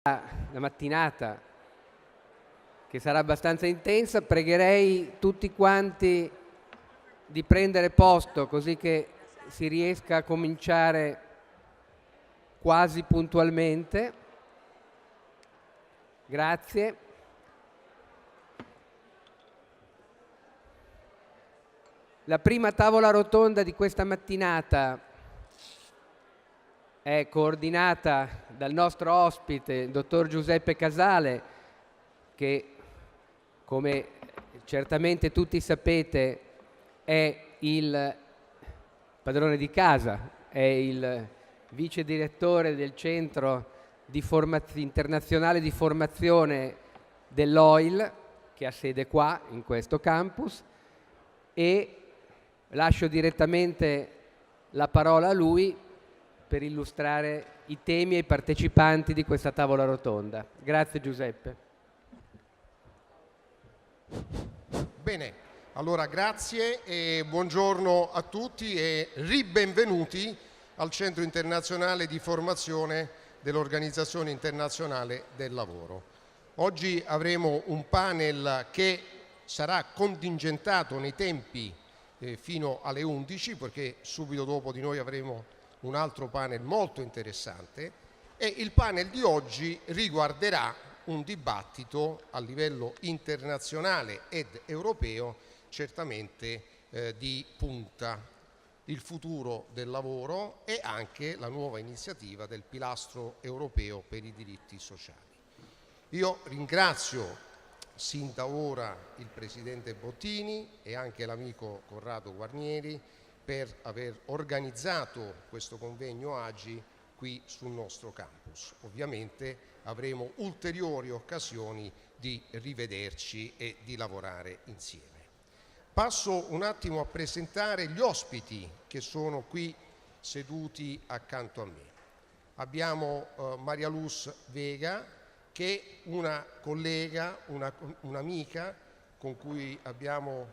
La mattinata che sarà abbastanza intensa, pregherei tutti quanti di prendere posto così che si riesca a cominciare quasi puntualmente. Grazie. La prima tavola rotonda di questa mattinata è coordinata dal nostro ospite, il dottor Giuseppe Casale, che, come certamente tutti sapete, è il padrone di casa, è il vice direttore del Centro Internazionale di Formazione dell'OIL, che ha sede qua, in questo campus, e lascio direttamente la parola a lui per illustrare i temi e i partecipanti di questa tavola rotonda. Grazie Giuseppe. Bene, allora grazie e buongiorno a tutti e ribenvenuti al Centro Internazionale di Formazione dell'Organizzazione Internazionale del Lavoro. Oggi avremo un panel che sarà contingentato nei tempi fino alle 11, perché subito dopo di noi avremo un altro panel molto interessante, e il panel di oggi riguarderà un dibattito a livello internazionale ed europeo certamente di punta: il futuro del lavoro e anche la nuova iniziativa del pilastro europeo per i diritti sociali. Io ringrazio sin da ora il Presidente Bottini e anche l'amico Corrado Guarnieri per aver organizzato questo convegno AGI qui sul nostro campus. Ovviamente avremo ulteriori occasioni di rivederci e di lavorare insieme. Passo un attimo a presentare gli ospiti che sono qui seduti accanto a me. Abbiamo Maria Luz Vega, che è una collega, un'amica con cui abbiamo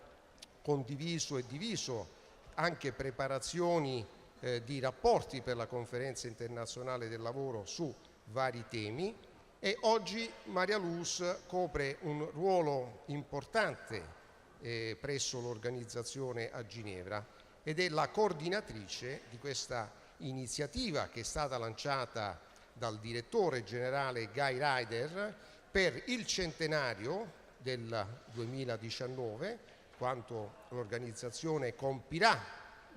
condiviso e diviso anche preparazioni di rapporti per la Conferenza internazionale del lavoro su vari temi, e oggi Maria Luz copre un ruolo importante presso l'organizzazione a Ginevra ed è la coordinatrice di questa iniziativa che è stata lanciata dal direttore generale Guy Ryder per il centenario del 2019, quando l'organizzazione compirà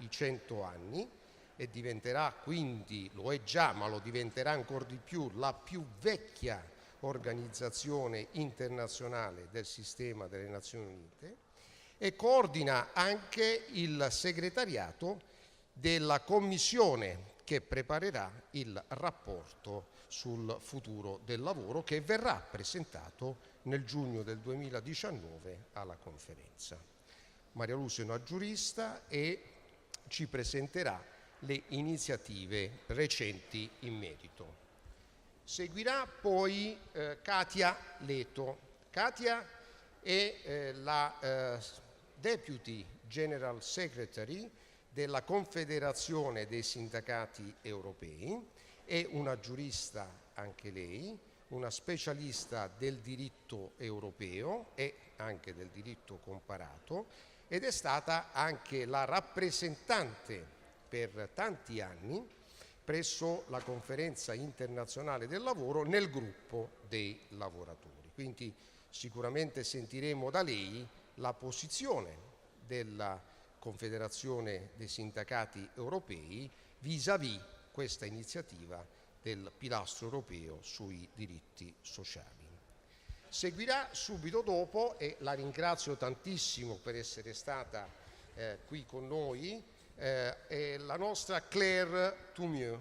i 100 anni e diventerà quindi, lo è già, ma lo diventerà ancora di più, la più vecchia organizzazione internazionale del sistema delle Nazioni Unite, e coordina anche il segretariato della commissione che preparerà il rapporto sul futuro del lavoro, che verrà presentato nel giugno del 2019 alla conferenza. Maria Luz è una giurista e ci presenterà le iniziative recenti in merito. Seguirà poi Katia Leto. Katia è la Deputy General Secretary della Confederazione dei Sindacati Europei, è una giurista anche lei, una specialista del diritto europeo e anche del diritto comparato, ed è stata anche la rappresentante per tanti anni presso la Conferenza internazionale del lavoro nel gruppo dei lavoratori. Quindi sicuramente sentiremo da lei la posizione della Confederazione dei Sindacati Europei vis-à-vis questa iniziativa del pilastro europeo sui diritti sociali. Seguirà subito dopo, e la ringrazio tantissimo per essere stata qui con noi, la nostra Claire Toumieux.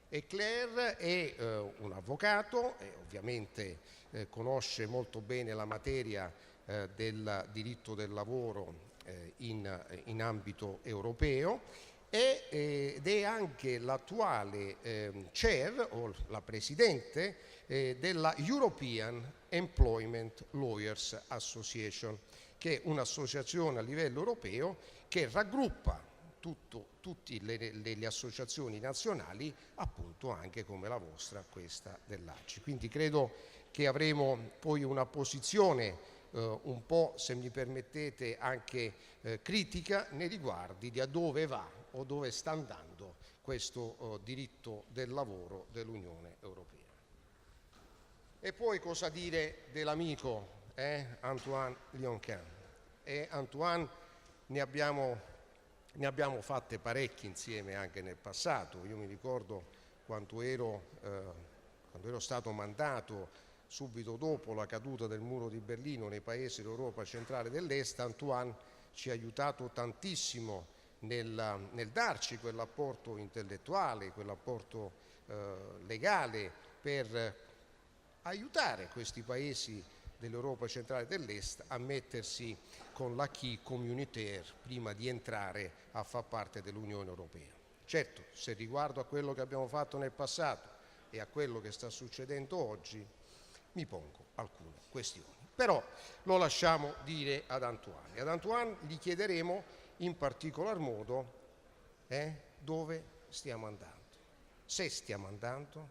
E Claire è un avvocato e ovviamente conosce molto bene la materia del diritto del lavoro in ambito europeo ed è anche l'attuale chair o la presidente della European Employment Lawyers Association, che è un'associazione a livello europeo che raggruppa tutte le associazioni nazionali, appunto anche come la vostra, questa dell'AGI. Quindi credo che avremo poi una posizione un po', se mi permettete, anche critica nei riguardi di a dove va o dove sta andando questo diritto del lavoro dell'Unione Europea. E poi cosa dire dell'amico Antoine Lioncan? Antoine ne abbiamo fatte parecchie insieme anche nel passato. Io mi ricordo quando ero stato mandato subito dopo la caduta del muro di Berlino nei paesi d'Europa centrale e dell'Est. Antoine ci ha aiutato tantissimo nel darci quell'apporto intellettuale, quell'apporto legale per aiutare questi paesi dell'Europa centrale e dell'Est a mettersi con l'acquis communautaire prima di entrare a far parte dell'Unione Europea. Certo, se riguardo a quello che abbiamo fatto nel passato e a quello che sta succedendo oggi, mi pongo alcune questioni. Però lo lasciamo dire ad Antoine. Ad Antoine gli chiederemo in particolar modo dove stiamo andando, se stiamo andando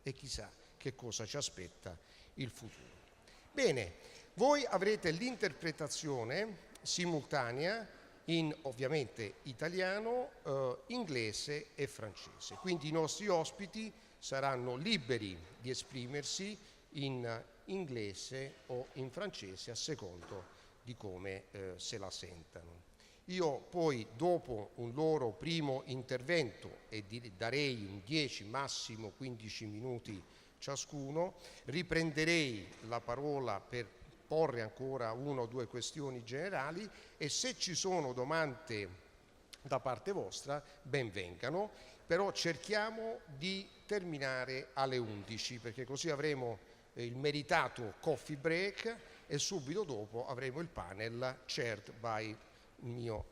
e chissà che cosa ci aspetta il futuro. Bene, voi avrete l'interpretazione simultanea in ovviamente italiano, inglese e francese. Quindi i nostri ospiti saranno liberi di esprimersi in inglese o in francese a secondo di come se la sentano. Io poi, dopo un loro primo intervento, e darei un 10, massimo 15 minuti ciascuno, riprenderei la parola per porre ancora una o due questioni generali e se ci sono domande da parte vostra, ben vengano, però cerchiamo di terminare alle 11 perché così avremo il meritato coffee break e subito dopo avremo il panel chaired by il mio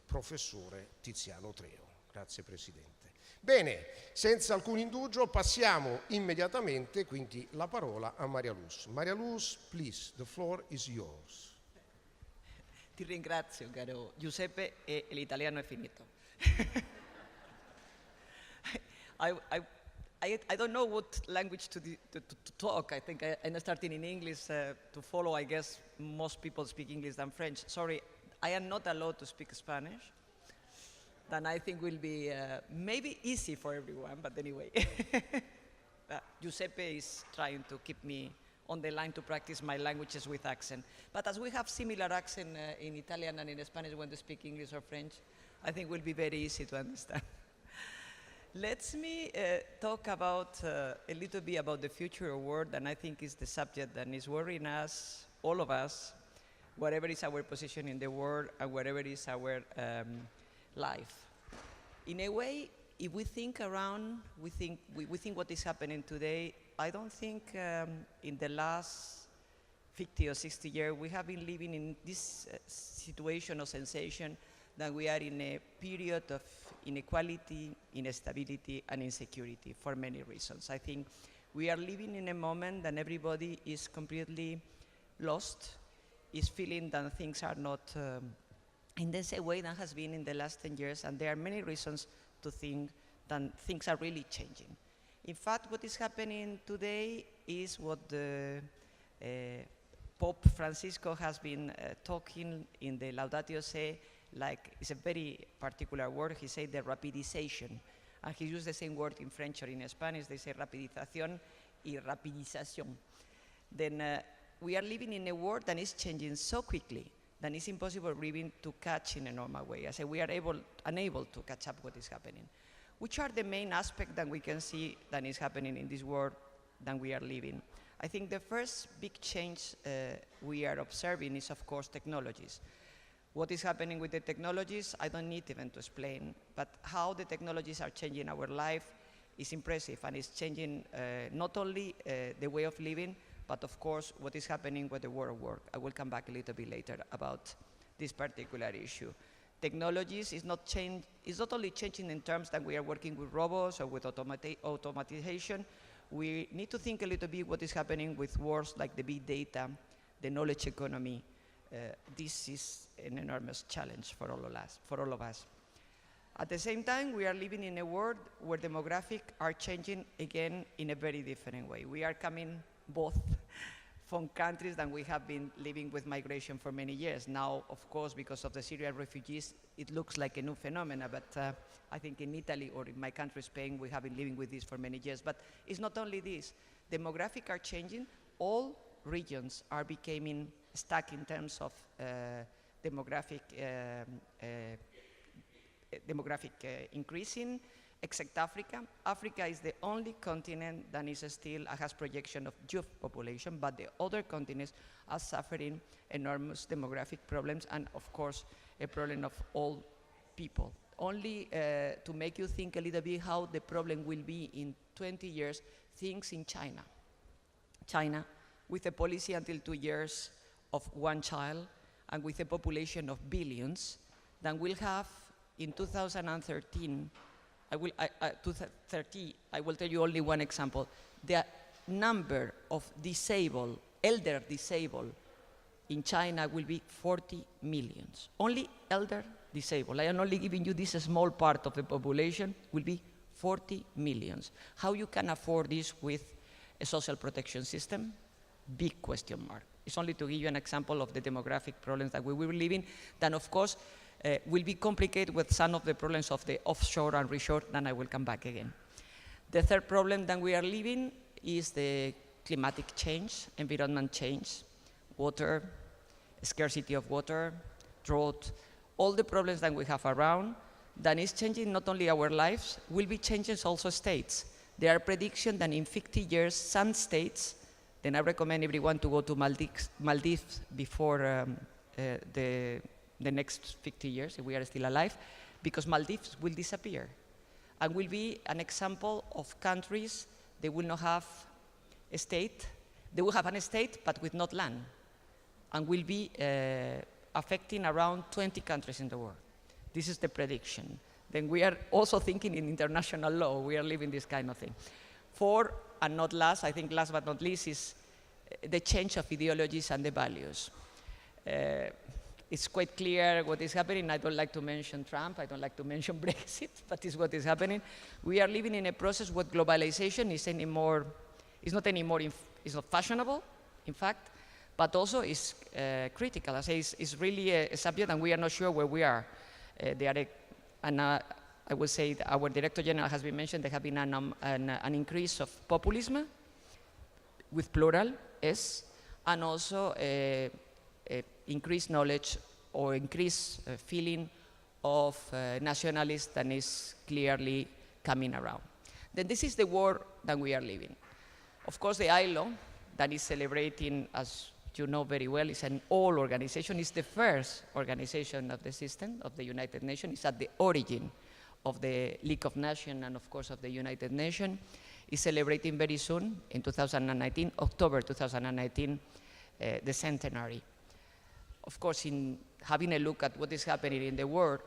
professore Tiziano Treo. Grazie Presidente. Bene, senza alcun indugio passiamo immediatamente quindi la parola a Maria Luz. Maria Luz, please, the floor is yours. Ti ringrazio, caro Giuseppe, e l'italiano è finito. I don't know what language to talk. I think I'm starting in English to follow. I guess most people speak English than French. Sorry, I am not allowed to speak Spanish. Then I think will be maybe easy for everyone, but anyway. Giuseppe is trying to keep me on the line to practice my languages with accent. But as we have similar accent in Italian and in Spanish when they speak English or French, I think will be very easy to understand. Let me talk about a little bit about the future of work, and I think is the subject that is worrying us, all of us, whatever is our position in the world and whatever is our life. In a way, if we think around, we think what is happening today. I don't think in the last 50 or 60 years we have been living in this situation or sensation that we are in a period of inequality, instability, and insecurity for many reasons. I think we are living in a moment that everybody is completely lost, is feeling that things are not in the same way that has been in the last 10 years, and there are many reasons to think that things are really changing. In fact, what is happening today is what the Pope Francisco has been talking in the Laudatio Si, like it's a very particular word. He said the rapidization, and he used the same word in French or in Spanish. They say rapidización y rapidización. Then we are living in a world that is changing so quickly that it's impossible even to catch in a normal way. I say we are unable to catch up what is happening. Which are the main aspects that we can see that is happening in this world that we are living? I think the first big change we are observing is, of course, technologies. What is happening with the technologies, I don't need even to explain, but how the technologies are changing our life is impressive, and it's changing not only the way of living, but of course what is happening with the world of work. I will come back a little bit later about this particular issue. Technologies is not only changing in terms that we are working with robots or with automatization. We need to think a little bit what is happening with words like the big data, the knowledge economy. This is an enormous challenge for all of us. At the same time, we are living in a world where demographics are changing again in a very different way. We are coming both from countries that we have been living with migration for many years. Now, of course, because of the Syrian refugees, it looks like a new phenomenon, but I think in Italy or in my country, Spain, we have been living with this for many years. But it's not only this. Demographics are changing. All regions are becoming stuck in terms of demographic increasing, except Africa. Africa is the only continent that is still has projection of youth population, but the other continents are suffering enormous demographic problems and, of course, a problem of old people. Only to make you think a little bit how the problem will be in 20 years, things in China. China, with a policy until 2 years of one child and with a population of billions, then we'll have in 2013, I will tell you only one example. The number of elder disabled in China will be 40 million. Only elder disabled. I am only giving you this small part of the population will be 40 million. How you can afford this with a social protection system? Big question mark. It's only to give you an example of the demographic problems that we will live in. Then, of course, will be complicated with some of the problems of the offshore and reshore, then I will come back again. The third problem that we are living is the climatic change, environment change, water, scarcity of water, drought, all the problems that we have around, that is changing not only our lives, will be changing also states. There are predictions that in 50 years, some states, then I recommend everyone to go to Maldives before the next 50 years, if we are still alive, because Maldives will disappear and will be an example of countries they will not have a state. They will have an state, but with not land, and will be affecting around 20 countries in the world. This is the prediction. Then we are also thinking in international law. We are living this kind of thing. Fourth, and not last, I think last but not least, is the change of ideologies and the values. It's quite clear what is happening. I don't like to mention Trump. I don't like to mention Brexit, but it's what is happening. We are living in a process where globalization is not fashionable, in fact, but also is critical. I say it's really a subject, and we are not sure where we are. I will say that our Director General has been mentioned. There have been an increase of populism, with plural, S, and also increased knowledge or increased feeling of nationalism that is clearly coming around. Then this is the world that we are living. Of course, the ILO, that is celebrating, as you know very well, is an all organization. It's the first organization of the system of the United Nations. It's at the origin of the League of Nations and, of course, of the United Nations. It's celebrating very soon, in 2019, October 2019, the centenary. Of course, in having a look at what is happening in the world,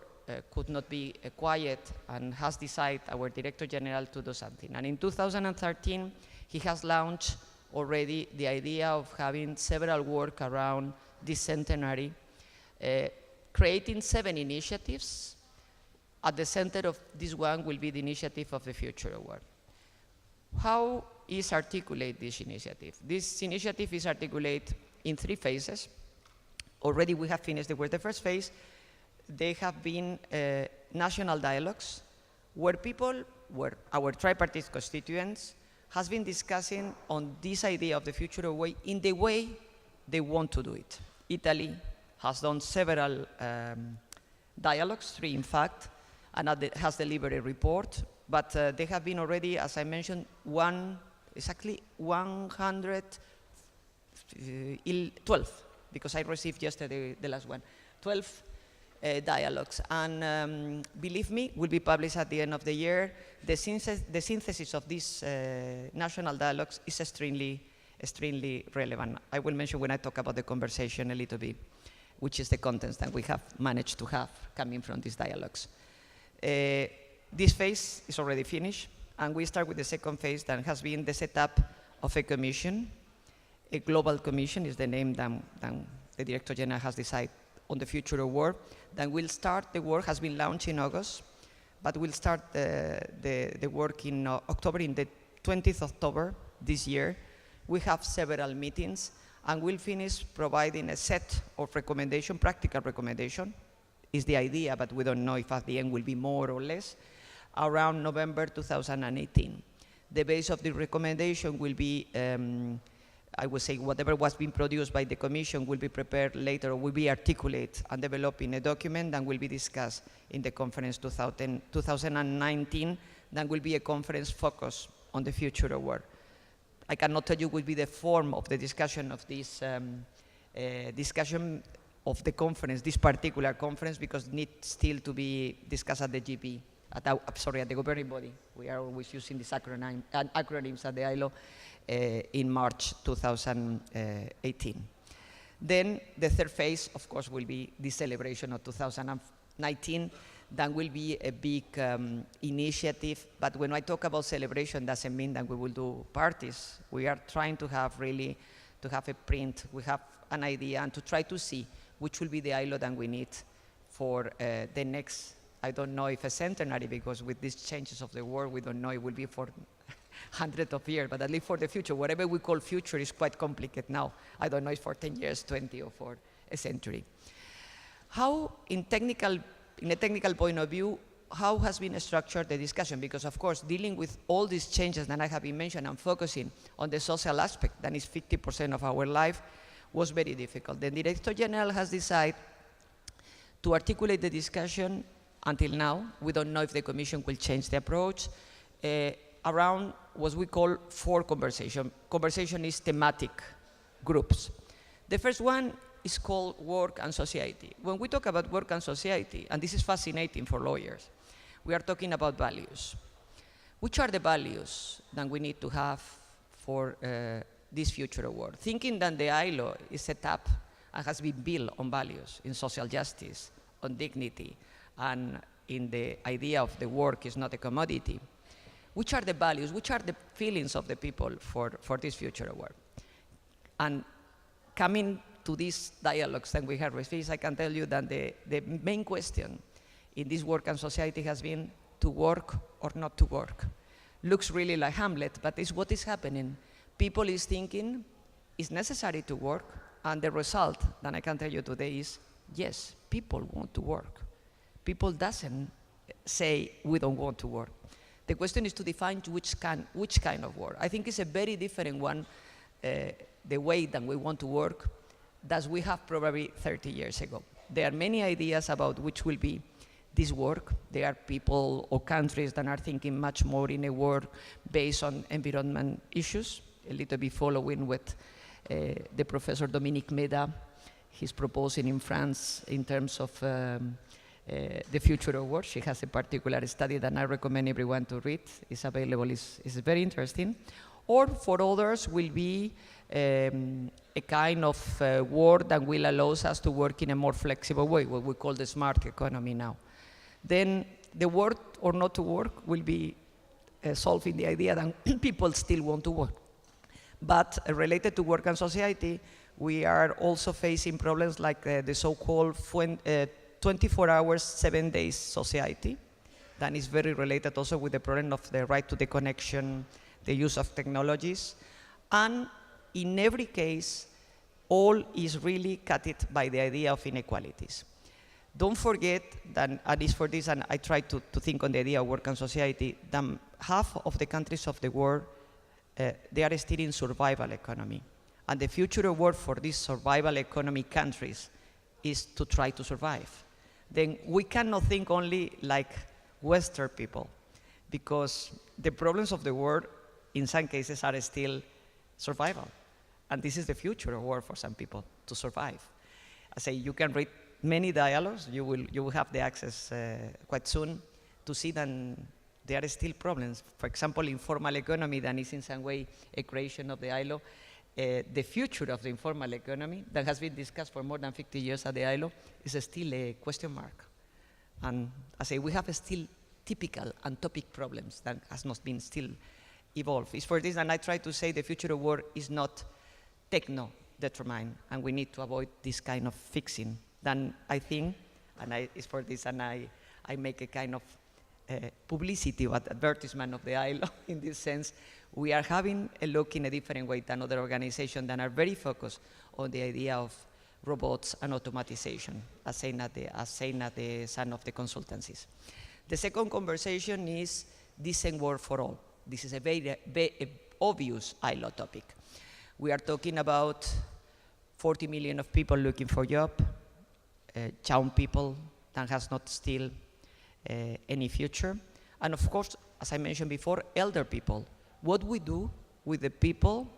could not be quiet, and has decided our Director General to do something. And in 2013, he has launched already the idea of having several work around this centenary, creating 7 initiatives. At the center of this one will be the initiative of the Future Award. How is articulate this initiative? This initiative is articulated in 3 phases. Already we have finished the first phase. They have been national dialogues where our tripartite constituents has been discussing on this idea of the future way in the way they want to do it. Italy has done several dialogues, 3 in fact, and has delivered a report, but they have been already, as I mentioned, exactly 112, because I received yesterday the last one, 12 dialogues. And believe me, will be published at the end of the year. The synthesis of these national dialogues is extremely relevant. I will mention when I talk about the conversation a little bit, which is the contents that we have managed to have coming from these dialogues. This phase is already finished, and we start with the second phase that has been the setup of a commission. A global commission is the name that the Director General has decided on the future of work. Then we'll start, the work has been launched in August. but we'll start the work in October, in the 20th of October this year. We have several meetings, and we'll finish providing a set of recommendation, practical recommendation, is the idea, but we don't know if at the end will be more or less, around November 2018. The base of the recommendation will be, I would say, whatever was being produced by the Commission will be prepared later, or will be articulated and developed in a document that will be discussed in the conference 2019. That will be a conference focused on the future of work. I cannot tell you what will be the form of the discussion of this the conference, this particular conference, because it needs still to be discussed at the GP, at the governing body. We are always using these acronyms at the ILO in March 2018. Then the third phase, of course, will be the celebration of 2019. That will be a big initiative, but when I talk about celebration, doesn't mean that we will do parties. We are trying to have a print, we have an idea, and to try to see which will be the ILO that we need for the next, I don't know if a centenary, because with these changes of the world, we don't know it will be for hundreds of years, but at least for the future. Whatever we call future is quite complicated now. I don't know if for 10 years, 20, or for a century. How, in a technical point of view, how has been structured the discussion? Because, of course, dealing with all these changes that I have been mentioned and focusing on the social aspect, that is 50% of our life, was very difficult. The Director General has decided to articulate the discussion. Until now, we don't know if the Commission will change the approach, around what we call 4 conversations. Conversation is thematic groups. The first one is called work and society. When we talk about work and society, and this is fascinating for lawyers, we are talking about values. Which are the values that we need to have for this future of work? Thinking that the ILO is set up and has been built on values, in social justice, on dignity, and in the idea of the work is not a commodity. Which are the values, which are the feelings of the people for this future of work? And coming to these dialogues that we have received, I can tell you that the main question in this work and society has been to work or not to work. Looks really like Hamlet, but it's what is happening. People is thinking it's necessary to work, and the result that I can tell you today is, yes, people want to work. People doesn't say we don't want to work. The question is to define which kind of work. I think it's a very different one, the way that we want to work, that we have probably 30 years ago. There are many ideas about which will be this work. There are people or countries that are thinking much more in a work based on environment issues, a little bit following what the Professor Dominique Meda, he's proposing in France in terms of the future of work. She has a particular study that I recommend everyone to read. It's available, it's very interesting. Or for others will be a kind of work that will allow us to work in a more flexible way, what we call the smart economy now. Then the work or not to work will be solving the idea that people still want to work. But related to work and society, we are also facing problems like the so-called 24 hours, 7 days society. That is very related also with the problem of the right to the connection, the use of technologies. And in every case, all is really cut by the idea of inequalities. Don't forget that, at least for this, and I try to think on the idea of work and society, that half of the countries of the world, they are still in survival economy. And the future of work for these survival economy countries is to try to survive. Then we cannot think only like Western people, because the problems of the world, in some cases, are still survival. And this is the future of work for some people, to survive. I say you can read many dialogues, you will have the access quite soon to see that there are still problems. For example, informal economy, that is in some way a creation of the ILO. The future of the informal economy that has been discussed for more than 50 years at the ILO is still a question mark. And I say we have still typical and topic problems that has not been still evolved. It's for this, and I try to say the future of work is not techno-determined, and we need to avoid this kind of fixing. Then I think, and it's for this, and I make a kind of publicity or advertisement of the ILO in this sense. We are having a look in a different way than other organizations that are very focused on the idea of robots and automatization, as saying at the son of the consultancies. The second conversation is decent work for all. This is a very obvious ILO topic. We are talking about 40 million of people looking for job, young people that has not still any future, and of course, as I mentioned before, elder people. What we do with the people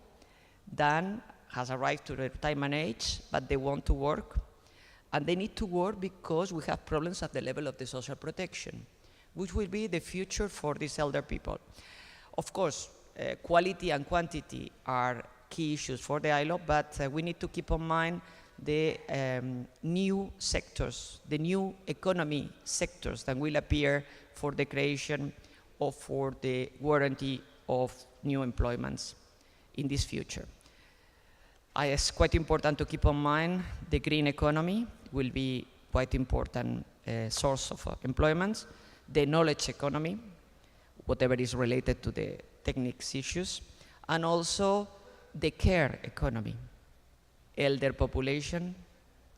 that has arrived to retirement age, but they want to work, and they need to work because we have problems at the level of the social protection, which will be the future for these elder people. Of course, quality and quantity are key issues for the ILO, but we need to keep in mind the new sectors, the new economy sectors that will appear for the creation or for the guarantee of new employments in this future. It's quite important to keep in mind the green economy will be quite important source of employment, the knowledge economy, whatever is related to the techniques issues, and also the care economy. Elder population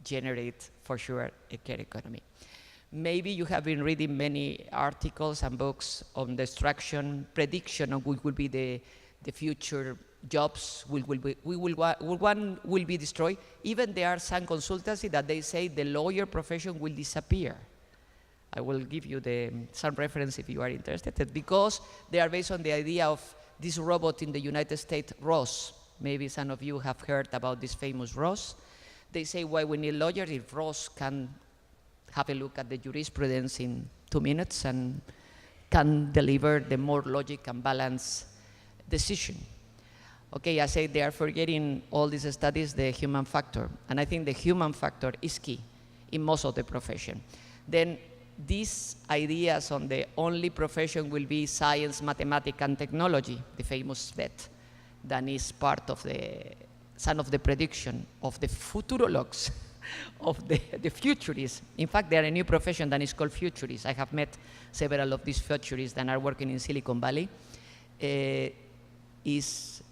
generate for sure a care economy. Maybe you have been reading many articles and books on the prediction of what will be the future jobs, one will be destroyed. Even there are some consultancy that they say the lawyer profession will disappear. I will give you some reference if you are interested, because they are based on the idea of this robot in the United States, Ross. Maybe some of you have heard about this famous Ross. They say, why we need lawyers if Ross can have a look at the jurisprudence in 2 minutes and can deliver the more logic and balanced decision. Okay, I say they are forgetting all these studies, the human factor. And I think the human factor is key in most of the profession. Then these ideas on the only profession will be science, mathematics, and technology, the famous vet, that is part of some of the prediction of the futurologues, of the futurists. In fact, there are a new profession that is called futurists. I have met several of these futurists that are working in Silicon Valley.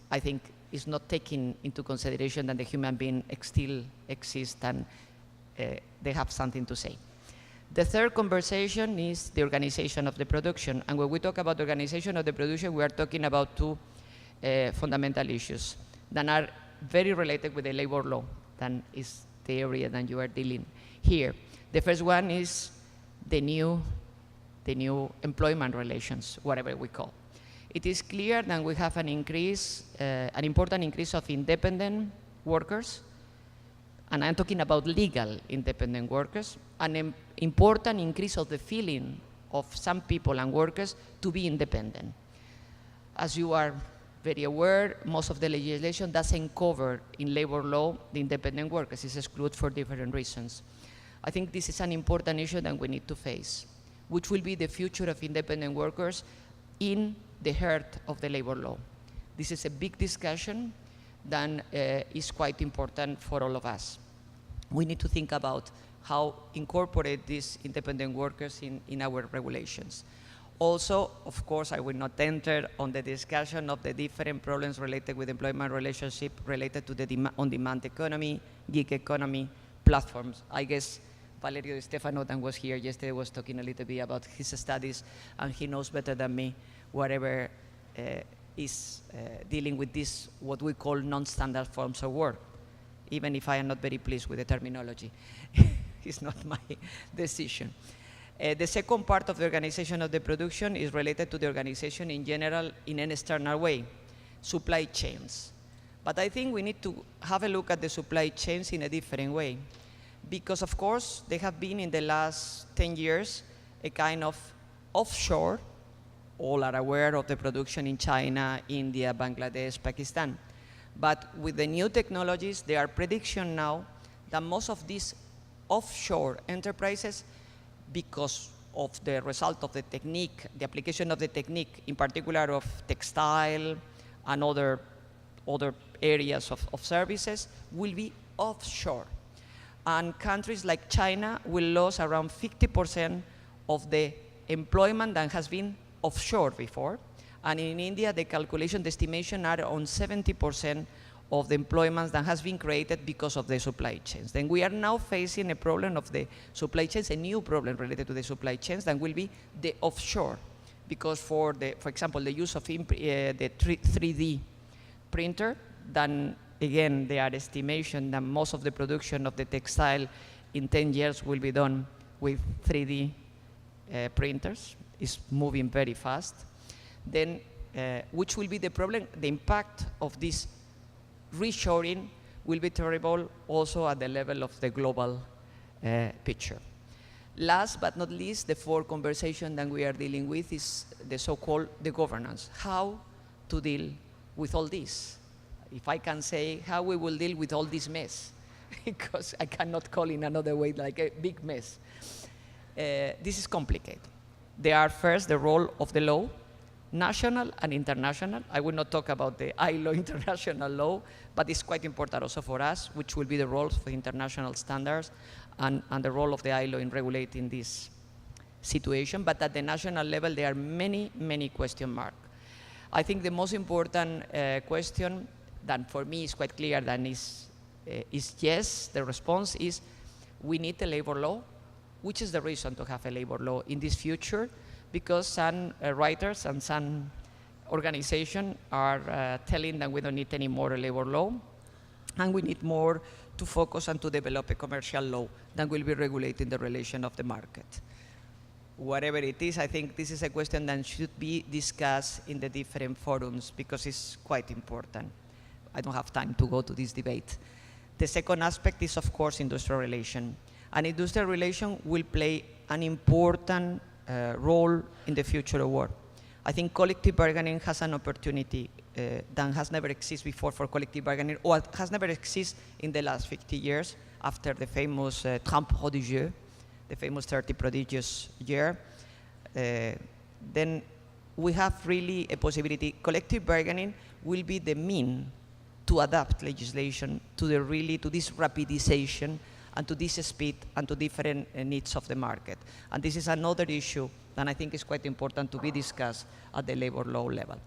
I think, is not taking into consideration that the human being still exists and they have something to say. The third conversation is the organization of the production. And when we talk about the organization of the production, we are talking about two fundamental issues that are very related with the labor law, that is the area that you are dealing here. The first one is the new employment relations, whatever we call. It is clear that we have an important increase of independent workers, and I'm talking about legal independent workers, an important increase of the feeling of some people and workers to be independent. As you are very aware, most of the legislation doesn't cover in labor law the independent workers. It's excluded for different reasons. I think this is an important issue that we need to face, which will be the future of independent workers in the heart of the labor law. This is a big discussion that is quite important for all of us. We need to think about how incorporate these independent workers in our regulations. Also, of course, I will not enter on the discussion of the different problems related with employment relationship related to the on-demand economy, gig economy, platforms. I guess Valerio Di Stefano, that was here yesterday, was talking a little bit about his studies, and he knows better than me whatever is dealing with this, what we call non-standard forms of work, even if I am not very pleased with the terminology. It's not my decision. The second part of the organization of the production is related to the organization in general in an external way, supply chains. But I think we need to have a look at the supply chains in a different way, because of course they have been in the last 10 years a kind of offshore. All are aware of the production in China, India, Bangladesh, Pakistan. But with the new technologies, there are predictions now that most of these offshore enterprises, because of the result of the technique, the application of the technique, in particular of textile and other areas of services, will be offshore. And countries like China will lose around 50% of the employment that has been offshore before. And in India, the calculation, the estimation are on 70% of the employment that has been created because of the supply chains. Then we are now facing a problem of the supply chains, a new problem related to the supply chains that will be the offshore. Because for example, the use of the 3D printer, then again, there are estimations that most of the production of the textile in 10 years will be done with 3D printers. It's moving very fast. Then, which will be the problem? The impact of this reshoring will be terrible also at the level of the global picture. Last but not least, the fourth conversation that we are dealing with is the so-called the governance. How to deal with all this? If I can say how we will deal with all this mess, because I cannot call in another way like a big mess. This is complicated. There are first the role of the law, national and international. I will not talk about the ILO international law, but it's quite important also for us, which will be the role of the international standards and the role of the ILO in regulating this situation. But at the national level, there are many, many question marks. I think the most important question that for me is quite clear that is yes. The response is we need a labor law. Which is the reason to have a labor law in this future? Because some writers and some organizations are telling that we don't need any more a labor law, and we need more to focus and to develop a commercial law that will be regulating the relation of the market. Whatever it is, I think this is a question that should be discussed in the different forums because it's quite important. I don't have time to go to this debate. The second aspect is, of course, industrial relation. And industrial relation will play an important role in the future of work. I think collective bargaining has an opportunity that has never existed before for collective bargaining, or has never existed in the last 50 years after the famous 30 prodigieux, the famous 30 prodigious year. Then we have really a possibility. Collective bargaining will be the mean to adapt legislation to this rapidization and to this speed and to different needs of the market. And this is another issue that I think is quite important to be discussed at the labor law level.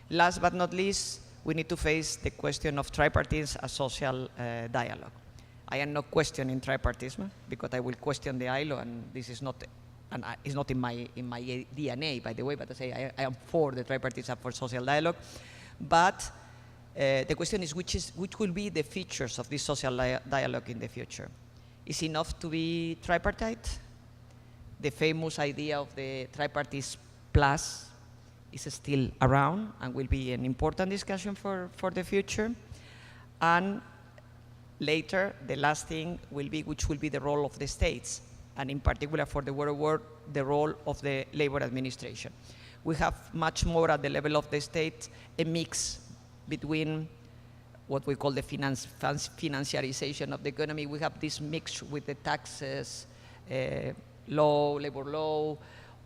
Last but not least, we need to face the question of tripartite as social dialogue. I am not questioning tripartism because I will question the ILO, and this is not, it's not in my DNA, by the way, but I say I am for the tripartite and for social dialogue. But the question is which will be the features of this social dialogue in the future? Is enough to be tripartite? The famous idea of the tripartite plus is still around and will be an important discussion for the future. And later, the last thing will be which will be the role of the states, and in particular for the World War, the role of the labor administration. We have much more at the level of the state, a mix between what we call the financiarization of the economy. We have this mix with the taxes, law, labor law.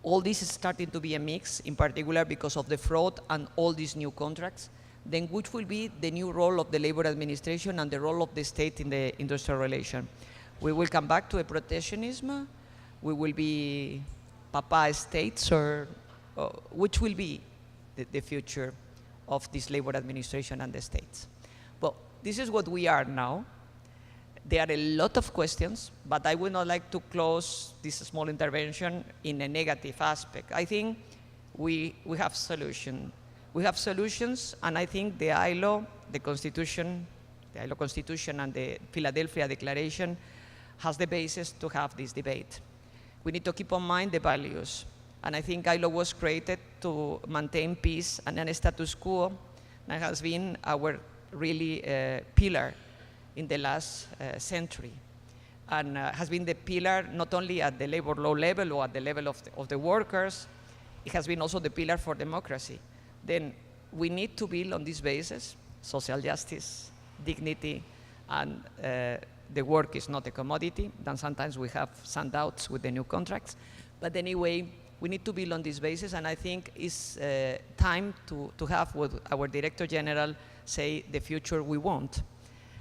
All this is starting to be a mix, in particular because of the fraud and all these new contracts. Then which will be the new role of the labor administration and the role of the state in the industrial relation? We will come back to a protectionism. We will be papa states, or which will be the future of this labor administration and the states? Well, this is what we are now. There are a lot of questions, but I would not like to close this small intervention in a negative aspect. I think we have solutions. We have solutions, and I think the ILO, the ILO Constitution and the Philadelphia Declaration has the basis to have this debate. We need to keep in mind the values, and I think ILO was created to maintain peace and a status quo that has been our really pillar in the last century, and has been the pillar not only at the labor law level or at the level of the workers, it has been also the pillar for democracy. Then we need to build on this basis, social justice, dignity, and the work is not a commodity. Then sometimes we have some doubts with the new contracts, but anyway, we need to build on this basis, and I think it's time to have what our Director General say, the future we want.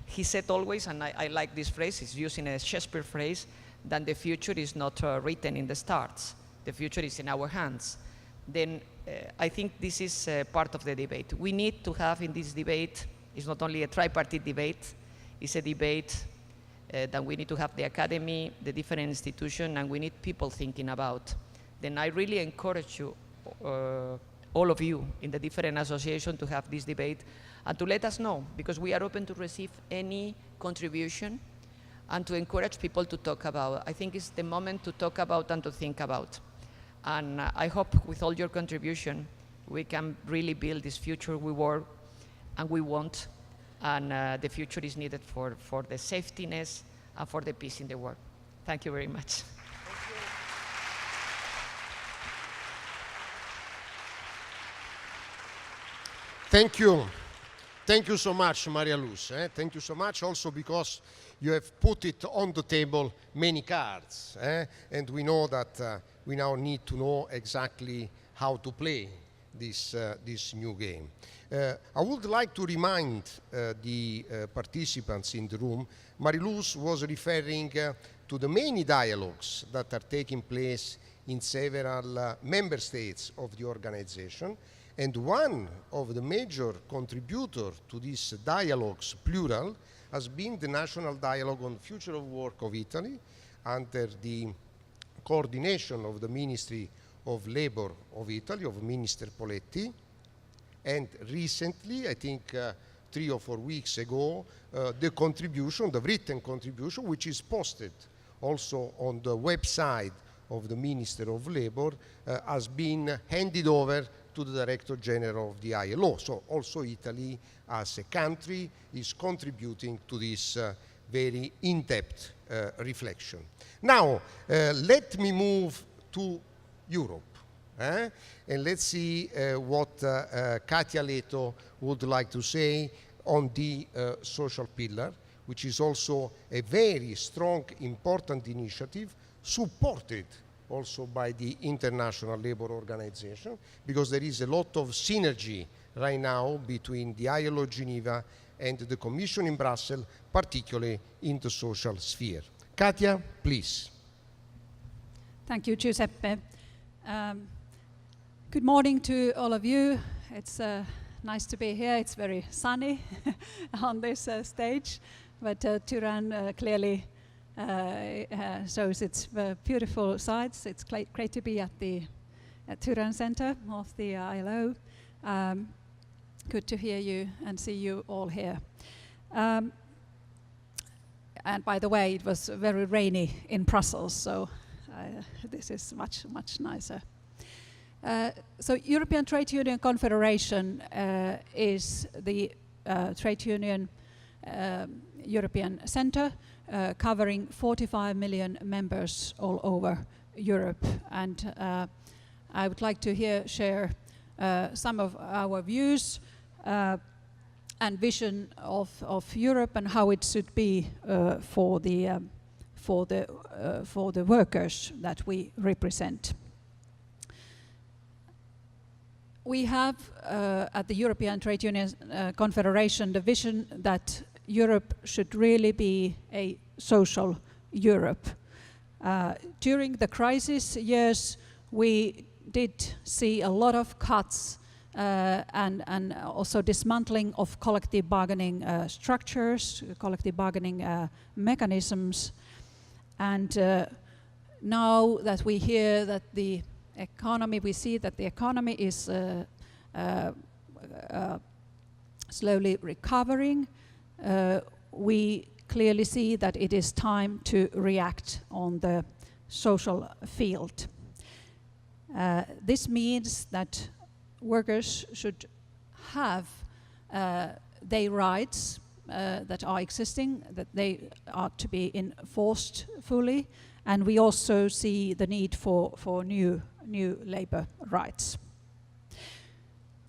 He said always, and I like this phrase, he's using a Shakespeare phrase, that the future is not written in the stars. the future is in our hands, then I think this is part of the debate. We need to have in this debate, it's not only a tripartite debate, it's a debate that we need to have the academy, the different institutions, and we need people thinking about. Then I really encourage you, all of you in the different associations, to have this debate and to let us know, because we are open to receive any contribution and to encourage people to talk about. I think it's the moment to talk about and to think about. And I hope with all your contribution, we can really build this future we work and we want, and the future is needed for the safetiness and for the peace in the world. Thank you very much. Thank you. Thank you so much, Maria Luz. Thank you so much also because you have put it on the table many cards. And we know that we now need to know exactly how to play this new game. I would like to remind the participants in the room, Maria Luz was referring to the many dialogues that are taking place in several member states of the organization. And one of the major contributors to these dialogues, plural, has been the National Dialogue on the Future of Work of Italy, under the coordination of the Ministry of Labour of Italy, of Minister Poletti. And recently, I think 3 or 4 weeks ago, the contribution, the written contribution, which is posted also on the website of the Minister of Labour, has been handed over to the Director General of the ILO. So also Italy as a country is contributing to this very in-depth reflection. Now, let me move to Europe. And let's see what Katia Leto would like to say on the social pillar, which is also a very strong, important initiative supported also by the International Labour Organization, because there is a lot of synergy right now between the ILO Geneva and the Commission in Brussels, particularly in the social sphere. Katia, please. Thank you, Giuseppe. Good morning to all of you. It's nice to be here. It's very sunny on this stage, but Turan clearly shows its beautiful sides. It's great to be at the Turan Center of the ILO. Good to hear you and see you all here. And by the way, it was very rainy in Brussels, so this is much nicer. So European Trade Union Confederation is the trade union European center covering 45 million members all over Europe. And I would like to share some of our views and vision of Europe and how it should be for the workers that we represent. We have at the European Trade Union Confederation the vision that Europe should really be a social Europe. During the crisis years, we did see a lot of cuts and also dismantling of collective bargaining structures, collective bargaining mechanisms. And now that we hear that the economy, we see that the economy is slowly recovering, we clearly see that it is time to react on the social field. This means that workers should have their rights that are existing, that they are to be enforced fully, and we also see the need for new labor rights.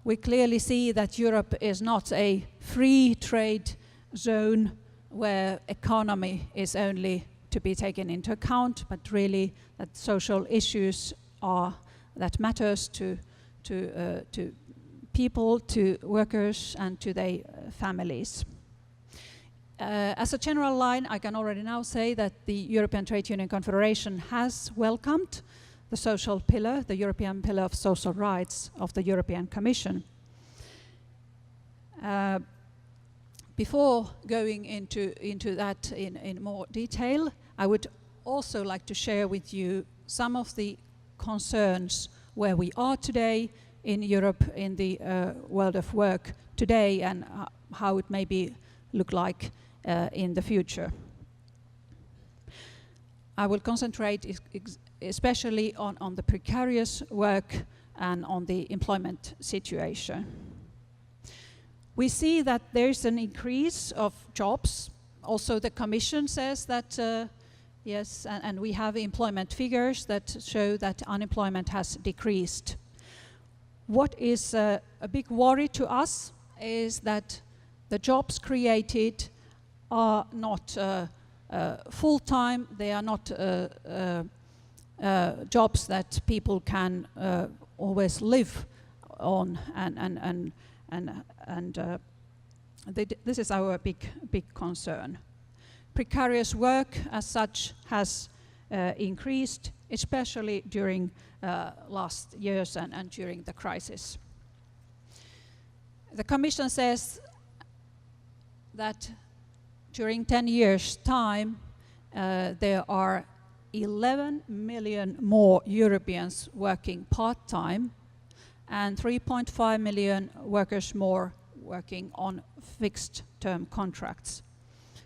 We clearly see that Europe is not a free trade zone where economy is only to be taken into account, but really that social issues are that matters to people, to workers, and to their families. As a general line, I can already now say that the European Trade Union Confederation has welcomed the social pillar, the European Pillar of Social Rights of the European Commission. Before going into that in more detail, I would also like to share with you some of the concerns where we are today in Europe, in the world of work today, and how it maybe look like in the future. I will concentrate especially on the precarious work and on the employment situation. We see that there's an increase of jobs. Also, the Commission says that yes, and we have employment figures that show that unemployment has decreased. What is a big worry to us is that the jobs created are not full-time. They are not jobs that people can always live on, and this is our big concern. Precarious work as such has increased, especially during last years and during the crisis. The Commission says that during 10 years' time there are 11 million more Europeans working part-time and 3.5 million workers more working on fixed-term contracts.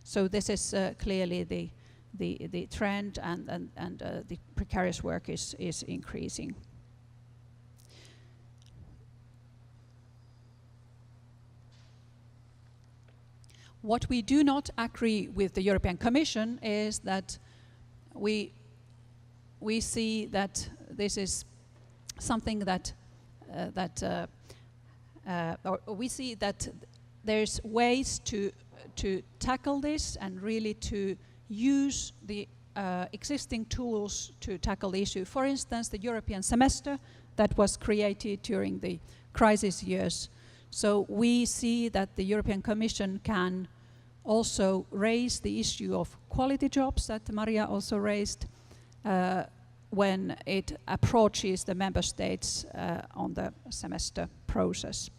So this is clearly the trend, and the precarious work is increasing. What we do not agree with the European Commission is that we see that this is something that or we see that there's ways to tackle this and really to use the existing tools to tackle the issue. For instance, the European semester that was created during the crisis years. So we see that the European Commission can also raise the issue of quality jobs that Maria also raised when it approaches the member states on the semester process.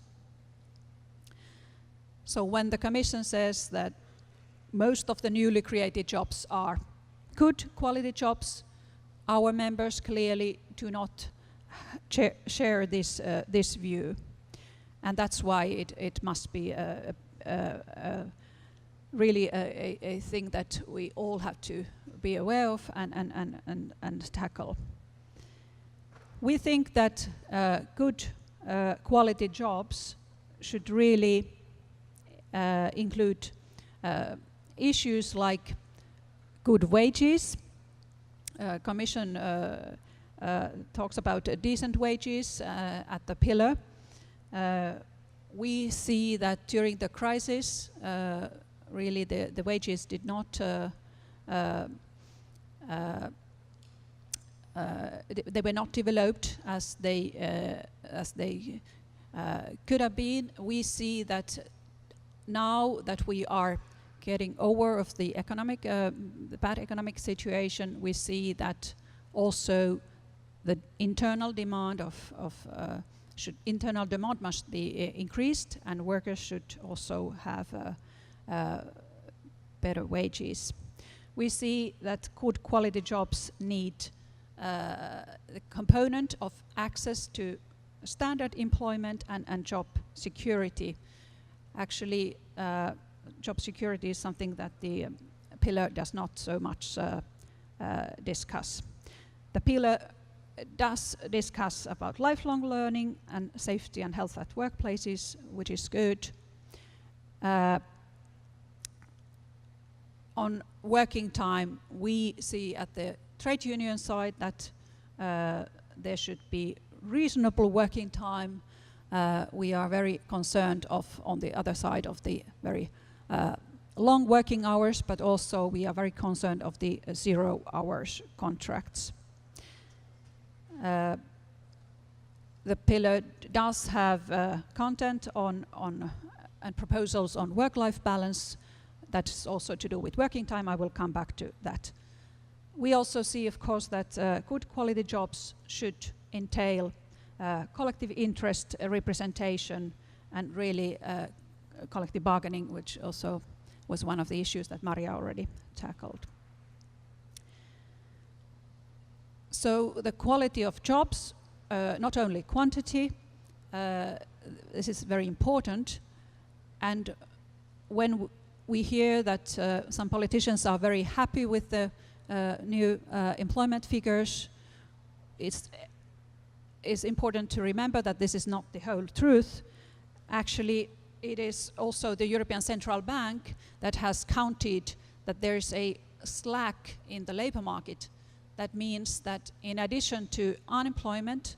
So when the Commission says that most of the newly created jobs are good quality jobs, our members clearly do not share this view. And that's why it must be really a thing that we all have to be aware of and tackle. We think that good quality jobs should really include issues like good wages. Commission talks about decent wages at the pillar. We see that during the crisis, really the wages did not they were not developed as they could have been. We see that now that we are getting over of the economic, the bad economic situation, we see that also the internal demand internal demand must be increased, and workers should also have better wages. We see that good quality jobs need the component of access to standard employment and job security. Actually, job security is something that the pillar does not so much discuss. The pillar does discuss about lifelong learning and safety and health at workplaces, which is good. On working time, we see at the trade union side that there should be reasonable working time. We are very concerned on the other side of the very long working hours, but also we are very concerned of the 0 hours contracts. The pillar does have content on and proposals on work-life balance. That's also to do with working time. I will come back to that. We also see, of course, that good quality jobs should entail collective interest representation and really collective bargaining, which also was one of the issues that Maria already tackled. So the quality of jobs, not only quantity, this is very important. And when we hear that some politicians are very happy with the new employment figures, it's important to remember that this is not the whole truth. Actually, it is also the European Central Bank that has counted that there's a slack in the labor market. That means that in addition to unemployment,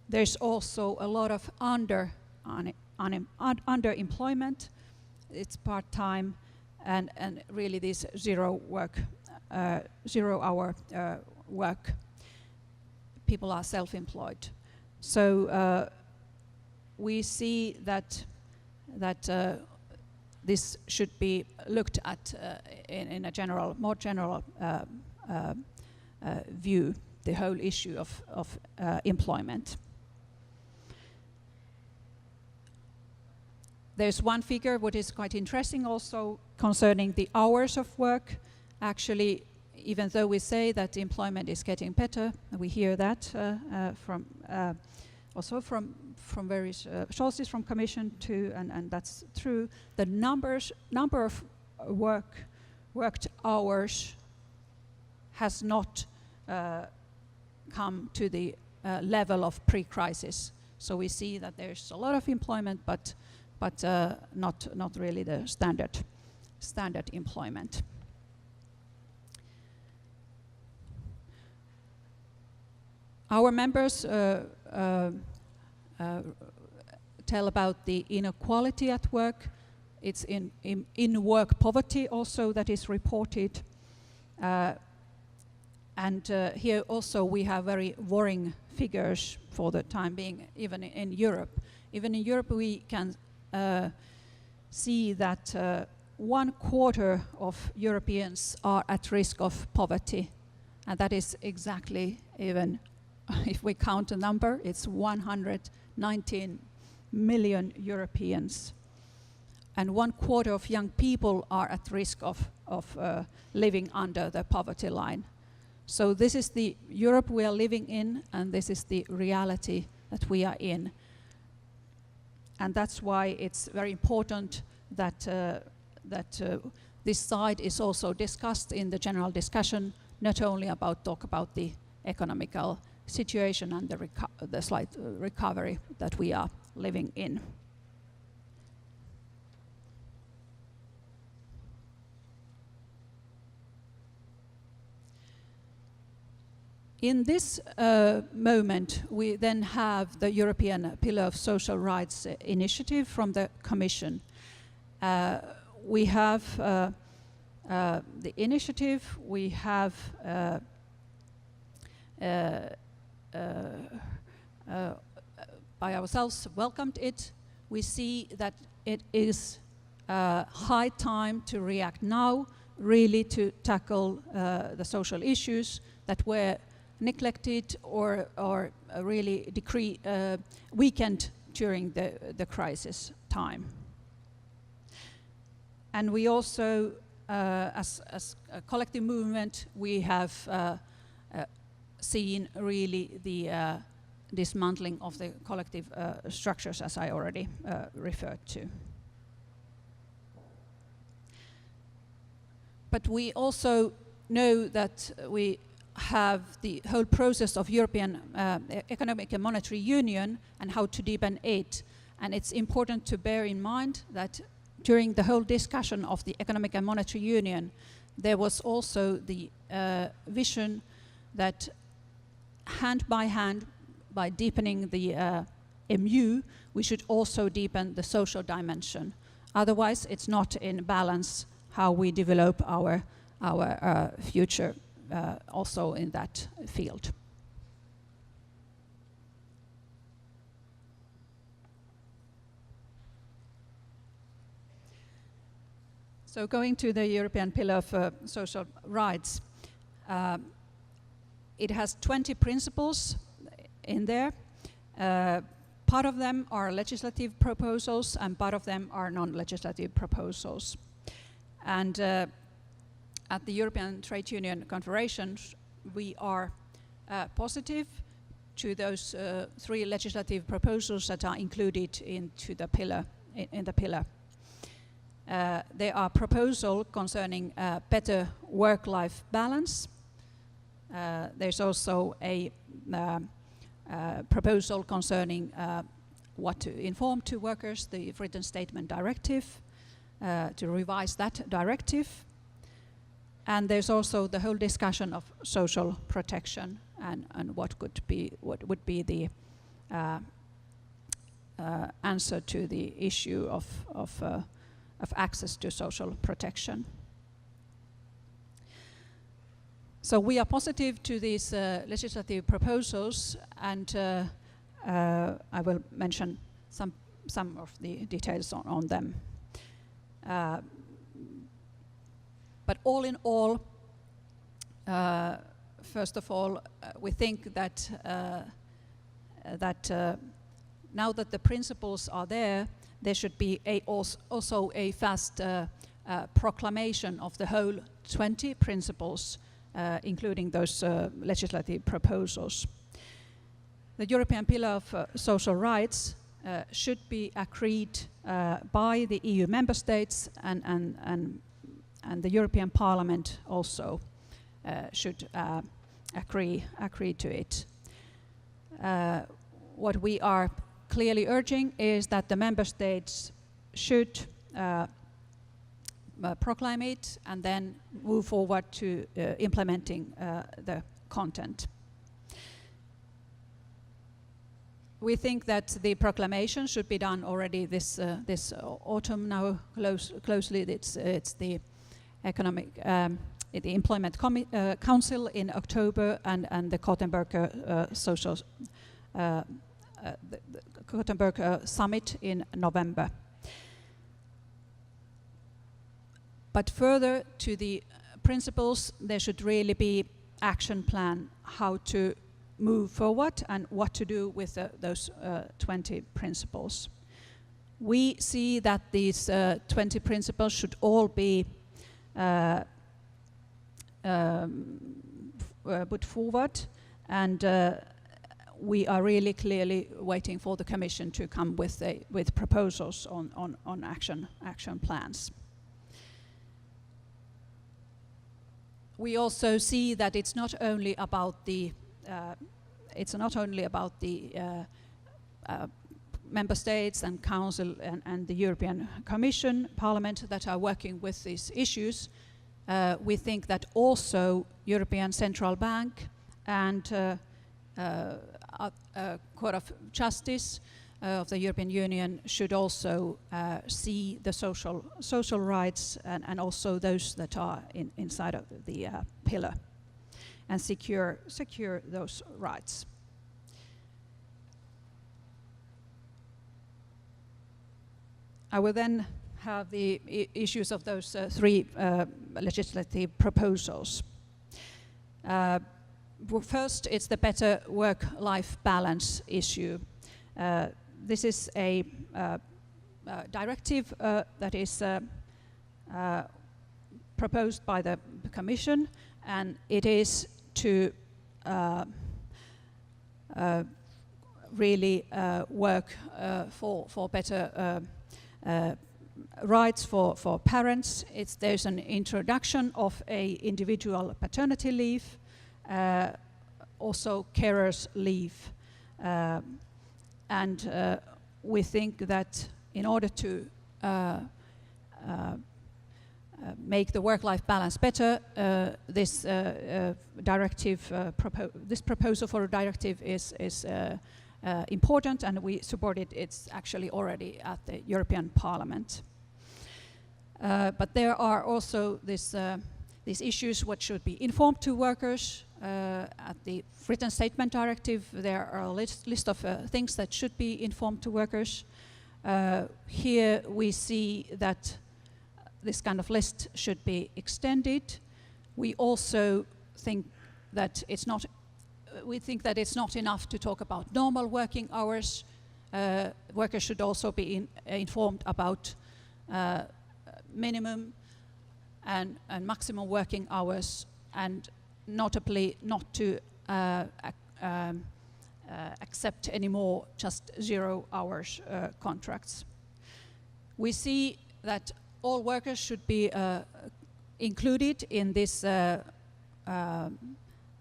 there's also a lot of underemployment. It's part-time, and really this zero-hour work. People are self-employed. So we see that this should be looked at in a more general view, the whole issue of employment. There's one figure what is quite interesting also concerning the hours of work. Actually, even though we say that employment is getting better, we hear that also from various sources from Commission too, and that's true. The number of worked hours has not come to the level of pre-crisis. So we see that there's a lot of employment, but not really the standard employment. Our members tell about the inequality at work. It's in work poverty also that is reported. And here also we have very worrying figures for the time being, even in Europe. Even in Europe we can see that 1/4 of Europeans are at risk of poverty. And that is exactly, even if we count the number, it's 119 million Europeans. And 1/4 of young people are at risk of living under the poverty line. So this is the Europe we are living in, and this is the reality that we are in. And that's why it's very important that this side is also discussed in the general discussion, not only talk about the economical situation and the slight recovery that we are living in. In this moment, we then have the European Pillar of Social Rights initiative from the Commission. We have the initiative, we have by ourselves welcomed it. We see that it is high time to react now, really to tackle the social issues that were neglected or really weakened during the crisis time. And we also, as a collective movement, we have seen really the dismantling of the collective structures, as I already referred to. But we also know that we have the whole process of European Economic and Monetary Union and how to deepen it. And it's important to bear in mind that during the whole discussion of the Economic and Monetary Union, there was also the vision that hand by hand, by deepening the EMU, we should also deepen the social dimension. Otherwise, it's not in balance how we develop our future also in that field. So going to the European Pillar of Social Rights, It has 20 principles in there. Part of them are legislative proposals and part of them are non-legislative proposals. And at the European Trade Union Confederation, we are positive to those 3 legislative proposals that are included into the pillar. In the pillar, there are proposals concerning better work-life balance. There's also a proposal concerning what to inform to workers, the written statement directive, to revise that directive. And there's also the whole discussion of social protection and what would be the answer to the issue of access to social protection. So we are positive to these legislative proposals, and I will mention some of the details on them. But all in all, first of all, we think that now that the principles are there, there should be also a fast proclamation of the whole 20 principles, including those legislative proposals. The European Pillar of Social Rights should be agreed by the EU member states, and the European Parliament also should agree to it. What we are clearly urging is that the member states should proclaim it and then move forward to implementing the content. We think that the proclamation should be done already this autumn. Now closely, it's the economic, the Employment Council in October, and the Gothenburg the Gothenburg Summit in November. But further to the principles, there should really be action plan how to move forward and what to do with those 20 principles. We see that these 20 principles should all be put forward, and we are really clearly waiting for the Commission to come with proposals on action plans. We also see that it's not only about the member states and Council and the European Commission, Parliament that are working with these issues. We think that also European Central Bank and Court of Justice of the European Union should also see the social rights and also those that are inside of the pillar, and secure those rights. I will then have the issues of those 3 legislative proposals. First, it's the better work-life balance issue. This is a directive that is proposed by the Commission, and it is to really work for better rights for parents. There's an introduction of a individual paternity leave, also carers leave, and we think that in order to make the work-life balance better, this proposal for a directive is important, and we support it. It's actually already at the European Parliament. But there are also these issues what should be informed to workers. At the written statement directive, there are a list of things that should be informed to workers. Here we see that this kind of list should be extended. We also think that it's not we think that it's not enough to talk about normal working hours. Workers should also be informed about minimum and maximum working hours, and notably not to accept any more just 0 hours contracts. We see that all workers should be included in this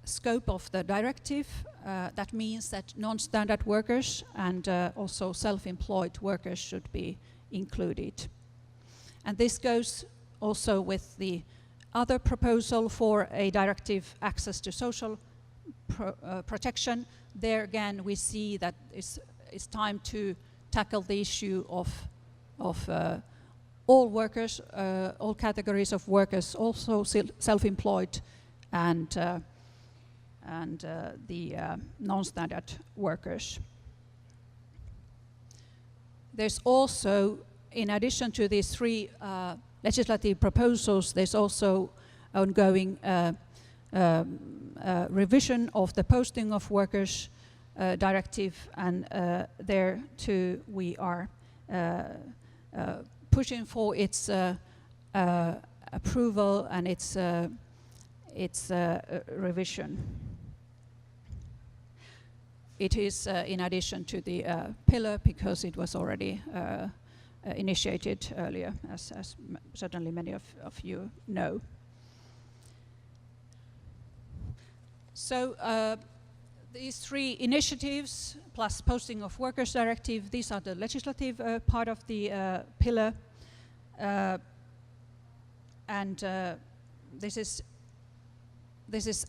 scope of the directive. That means that non-standard workers and also self-employed workers should be included. And this goes also with the other proposal for a directive access to social protection. There again we see that it's time to tackle the issue of all workers, all categories of workers, also self-employed and the non-standard workers. There's also, in addition to these 3 legislative proposals, there's also ongoing revision of the posting of workers directive, and there too we are pushing for its approval and its revision. It is in addition to the pillar, because it was already initiated earlier, as certainly many of you know. So these 3 initiatives plus posting of workers directive, these are the legislative part of the pillar, and this is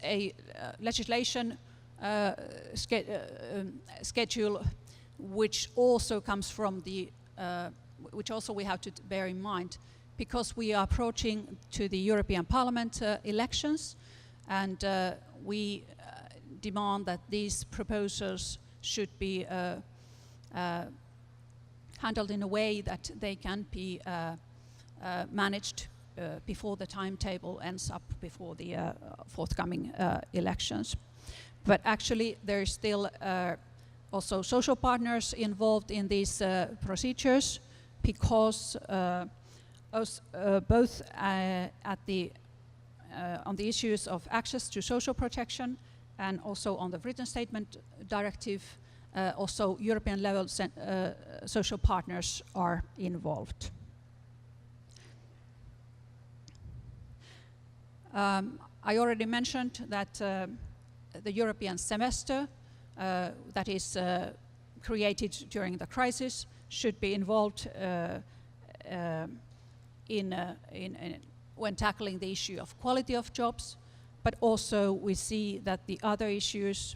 a legislation schedule which also comes from the which also we have to bear in mind, because we are approaching to the European Parliament elections, and we demand that these proposals should be handled in a way that they can be managed before the timetable ends up before the forthcoming elections. But actually there is still also social partners involved in these procedures, because both at the on the issues of access to social protection and also on the written statement directive, also European level social partners are involved. I already mentioned that the European semester that is created during the crisis should be involved when tackling the issue of quality of jobs, but also we see that the other issues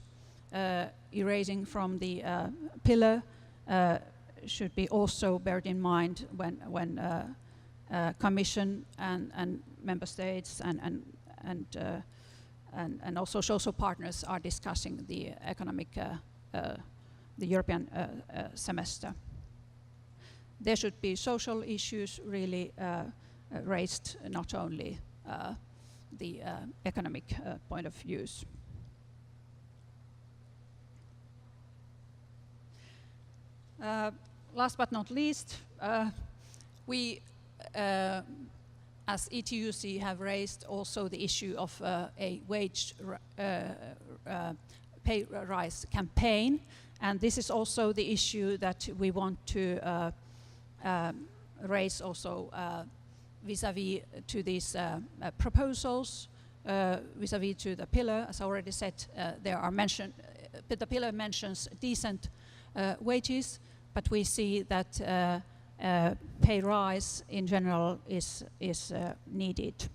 erasing from the pillar should be also beared in mind when Commission and Member States and also social partners are discussing the economic, the European semester. There should be social issues really raised, not only the economic point of views. Last but not least, we as ETUC have raised also the issue of a wage pay rise campaign, and this is also the issue that we want to raise also vis-à-vis to these proposals, vis-à-vis to the pillar. As I already said, there are mentioned, the pillar mentions decent wages, but we see that pay rise in general is needed.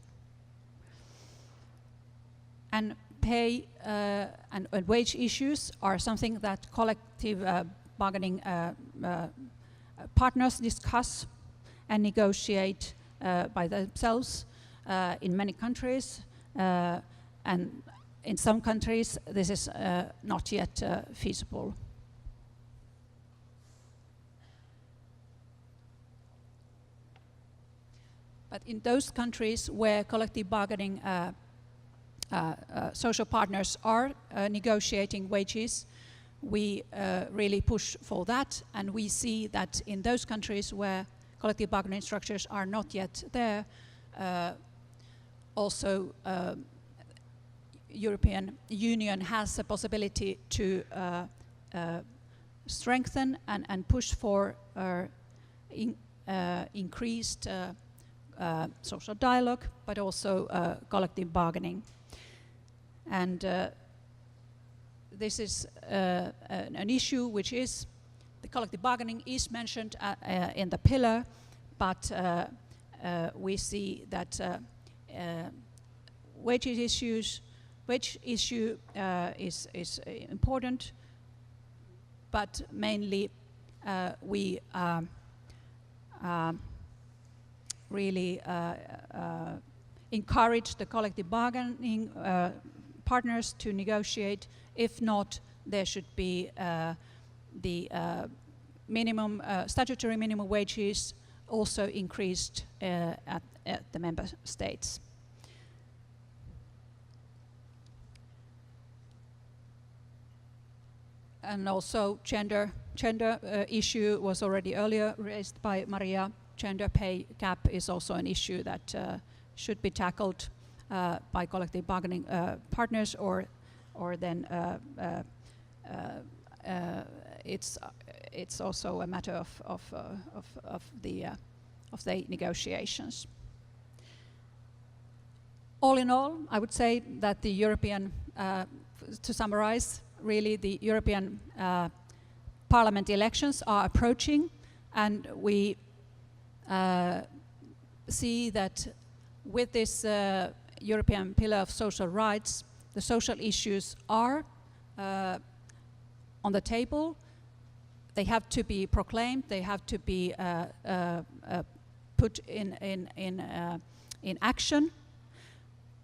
And pay and wage issues are something that collective bargaining partners discuss and negotiate by themselves in many countries, and in some countries this is not yet feasible. But in those countries where collective bargaining social partners are negotiating wages. We really push for that, and we see that in those countries where collective bargaining structures are not yet there, also European Union has a possibility to strengthen and push for increased social dialogue, but also collective bargaining. And this is an issue which is, the collective bargaining is mentioned in the pillar, but we see that wage issue is important, but mainly we really encourage the collective bargaining partners to negotiate. If not, there should be the minimum statutory minimum wages also increased at the member states. And also gender issue was already earlier raised by Maria. Gender pay gap is also an issue that should be tackled by collective bargaining partners, or then it's also a matter of the negotiations. All in all, I would say that the European, to summarize, really the European Parliament elections are approaching, and we see that with this European Pillar of Social Rights, the social issues are on the table. They have to be proclaimed. They have to be put in action.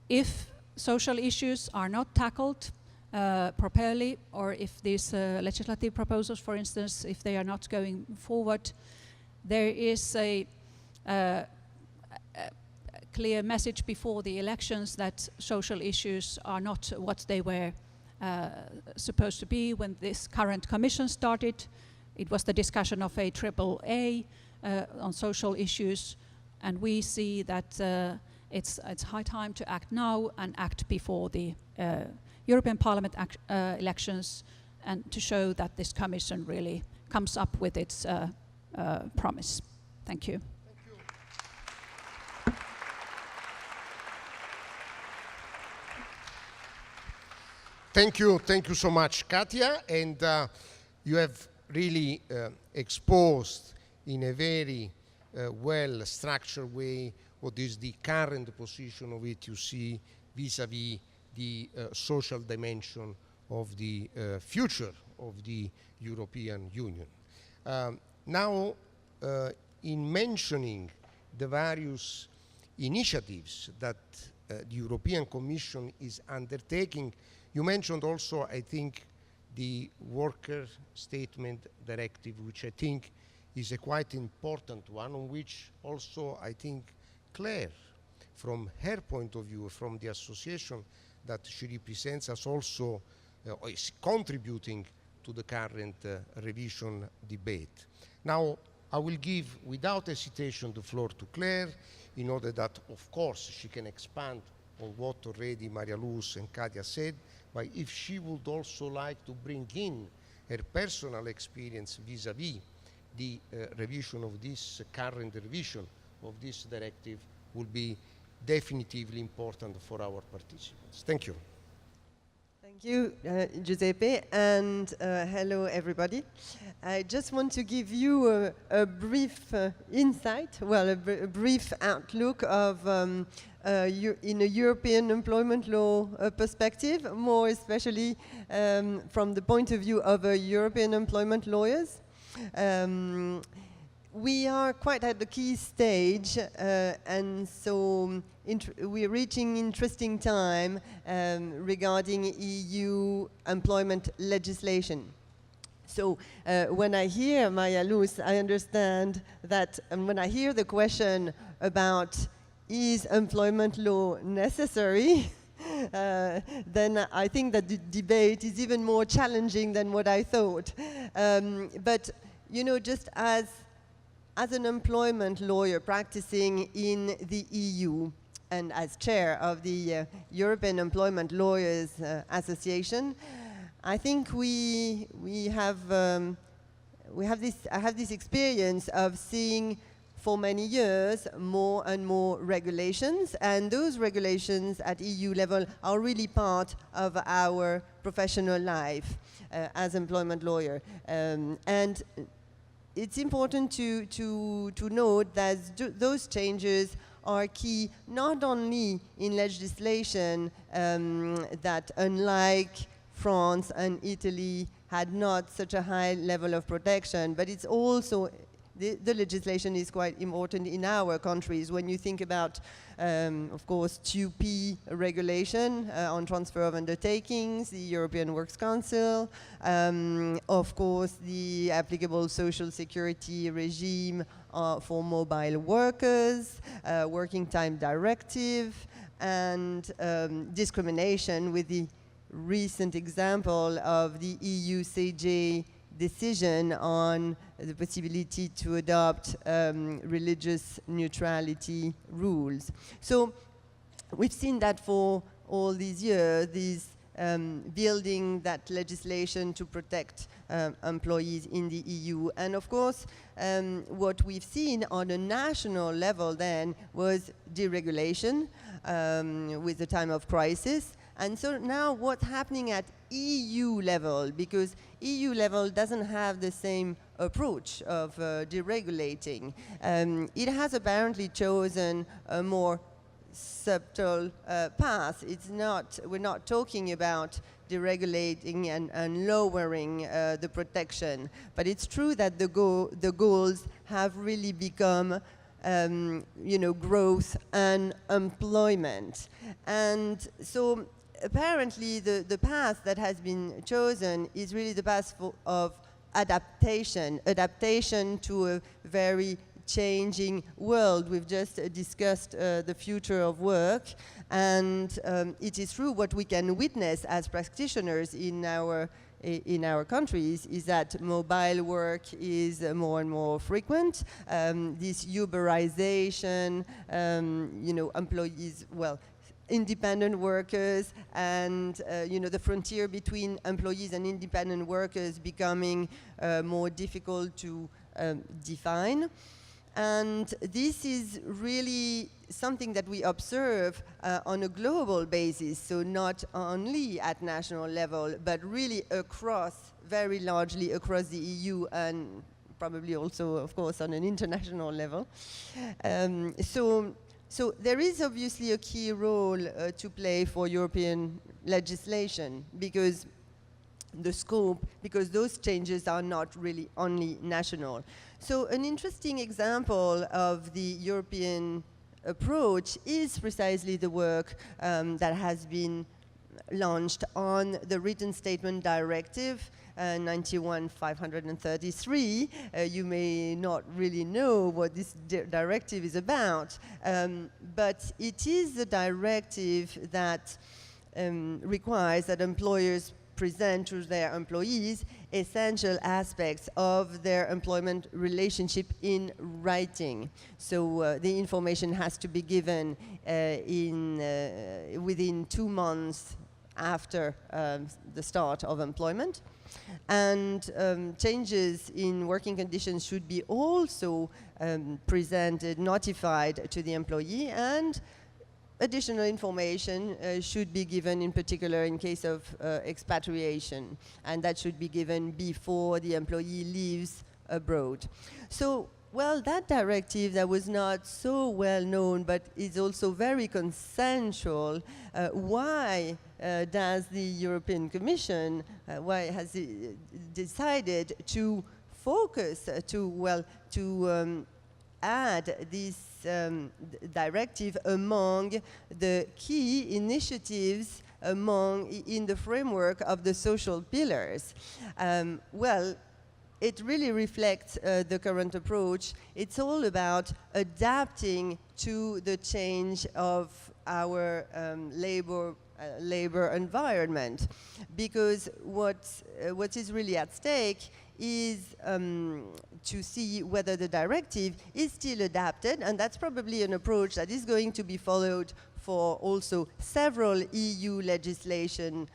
If social issues are not tackled properly, or if these legislative proposals, for instance, if they are not going forward, there is a clear message before the elections that social issues are not what they were supposed to be when this current commission started. It was the discussion of a AAA on social issues, and we see that it's high time to act now and act before the European Parliament elections, and to show that this commission really comes up with its promise. Thank you. Thank you so much, Katia, and you have really exposed in a very well-structured way what is the current position of it you see vis-à-vis the social dimension of the future of the European Union. Now, in mentioning the various initiatives that the European Commission is undertaking, you mentioned also, I think, the Worker Statement Directive, which I think is a quite important one, on which also I think Claire, from her point of view, from the association that she represents, as also is contributing to the current revision debate. Now, I will give, without hesitation, the floor to Claire, in order that, of course, she can expand on what already Maria Luz and Katia said, but if she would also like to bring in her personal experience vis-à-vis the revision of this current revision of this directive, will be definitively important for our participants. Thank you. Thank you, Giuseppe, and hello everybody. I just want to give you a brief insight, well, a brief outlook of in a European employment law perspective, more especially from the point of view of European employment lawyers. We are quite at the key stage, and so we're reaching interesting time regarding EU employment legislation. So when I hear Maria Luz, I understand that when I hear the question about is employment law necessary, then I think that the debate is even more challenging than what I thought. But, you know, just as an employment lawyer practicing in the EU and as chair of the European Employment Lawyers Association, I think I have this experience of seeing for many years more and more regulations, and those regulations at EU level are really part of our professional life as employment lawyer. And it's important to note that those changes are key not only in legislation that, unlike France and Italy, had not such a high level of protection, but it's also the legislation is quite important in our countries. When you think about, of course, 2P regulation on transfer of undertakings, the European Works Council, of course, the applicable social security regime for mobile workers, working time directive, and discrimination with the recent example of the EU CJ decision on the possibility to adopt religious neutrality rules. So we've seen that for all these years, building that legislation to protect employees in the EU. And of course, what we've seen on a national level then was deregulation with the time of crisis. And so now what's happening at EU level, because EU level doesn't have the same approach of deregulating. It has apparently chosen a more subtle path. We're not talking about deregulating and lowering the protection, but it's true that the goals have really become growth and employment. And so apparently the path that has been chosen is really the path of adaptation to a very changing world. We've just discussed the future of work, and it is true what we can witness as practitioners in our countries is that mobile work is more and more frequent. This Uberization, employees, independent workers, and the frontier between employees and independent workers becoming more difficult to define. And this is really something that we observe on a global basis, so not only at national level, but really very largely across the EU, and probably also, of course, on an international level. So there is obviously a key role to play for European legislation, because those changes are not really only national. So an interesting example of the European approach is precisely the work that has been launched on the Written Statement Directive 91/533. You may not really know what this directive is about, but it is a directive that requires that employers present to their employees essential aspects of their employment relationship in writing. So the information has to be given within 2 months after the start of employment. And changes in working conditions should be also presented, notified to the employee, and additional information should be given, in particular in case of expatriation, and that should be given before the employee leaves abroad. So, that directive that was not so well known, but is also very consensual. Why does the European Commission, why has it decided to focus, to add this directive among the key initiatives in the framework of the social pillars? It really reflects the current approach. It's all about adapting to the change of our labor environment, because what is really at stake is to see whether the directive is still adapted, and that's probably an approach that is going to be followed for also several EU legislation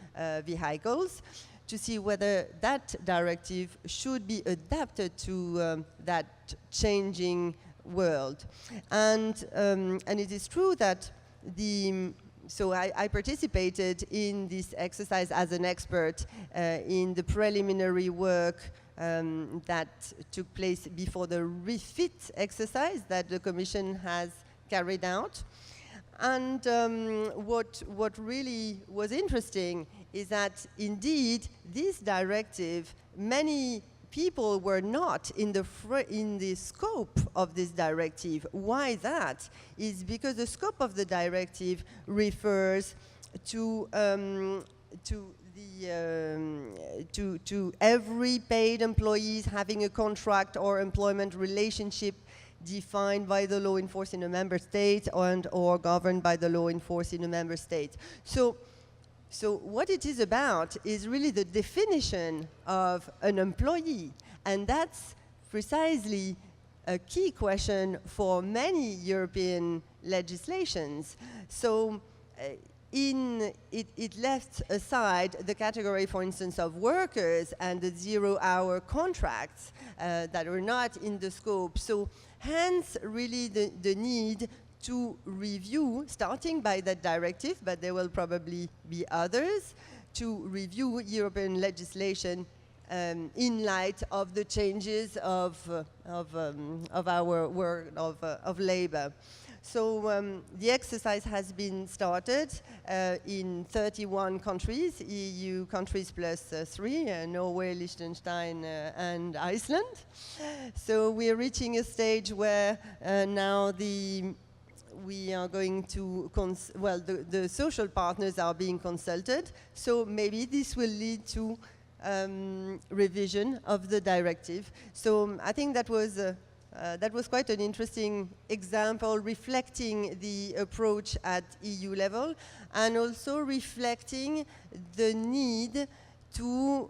vehicles, to see whether that directive should be adapted to that changing world. And it is true that so I participated in this exercise as an expert in the preliminary work that took place before the refit exercise that the Commission has carried out. And what really was interesting is that indeed this directive, many people were not in the scope of this directive. Why that? Is because the scope of the directive refers to every paid employees having a contract or employment relationship defined by the law enforced in a member state or governed by the law enforced in a member state. So what it is about is really the definition of an employee, and that's precisely a key question for many European legislations. So it left aside the category, for instance, of workers and the zero-hour contracts that are not in the scope. So hence, really the need to review, starting by that directive, but there will probably be others, to review European legislation in light of the changes of our world of labor. So the exercise has been started in 31 countries, EU countries plus 3, Norway, Liechtenstein, and Iceland. So we are reaching a stage where now we are going to, the social partners are being consulted, so maybe this will lead to revision of the directive. So I think that was quite an interesting example, reflecting the approach at EU level, and also reflecting the need to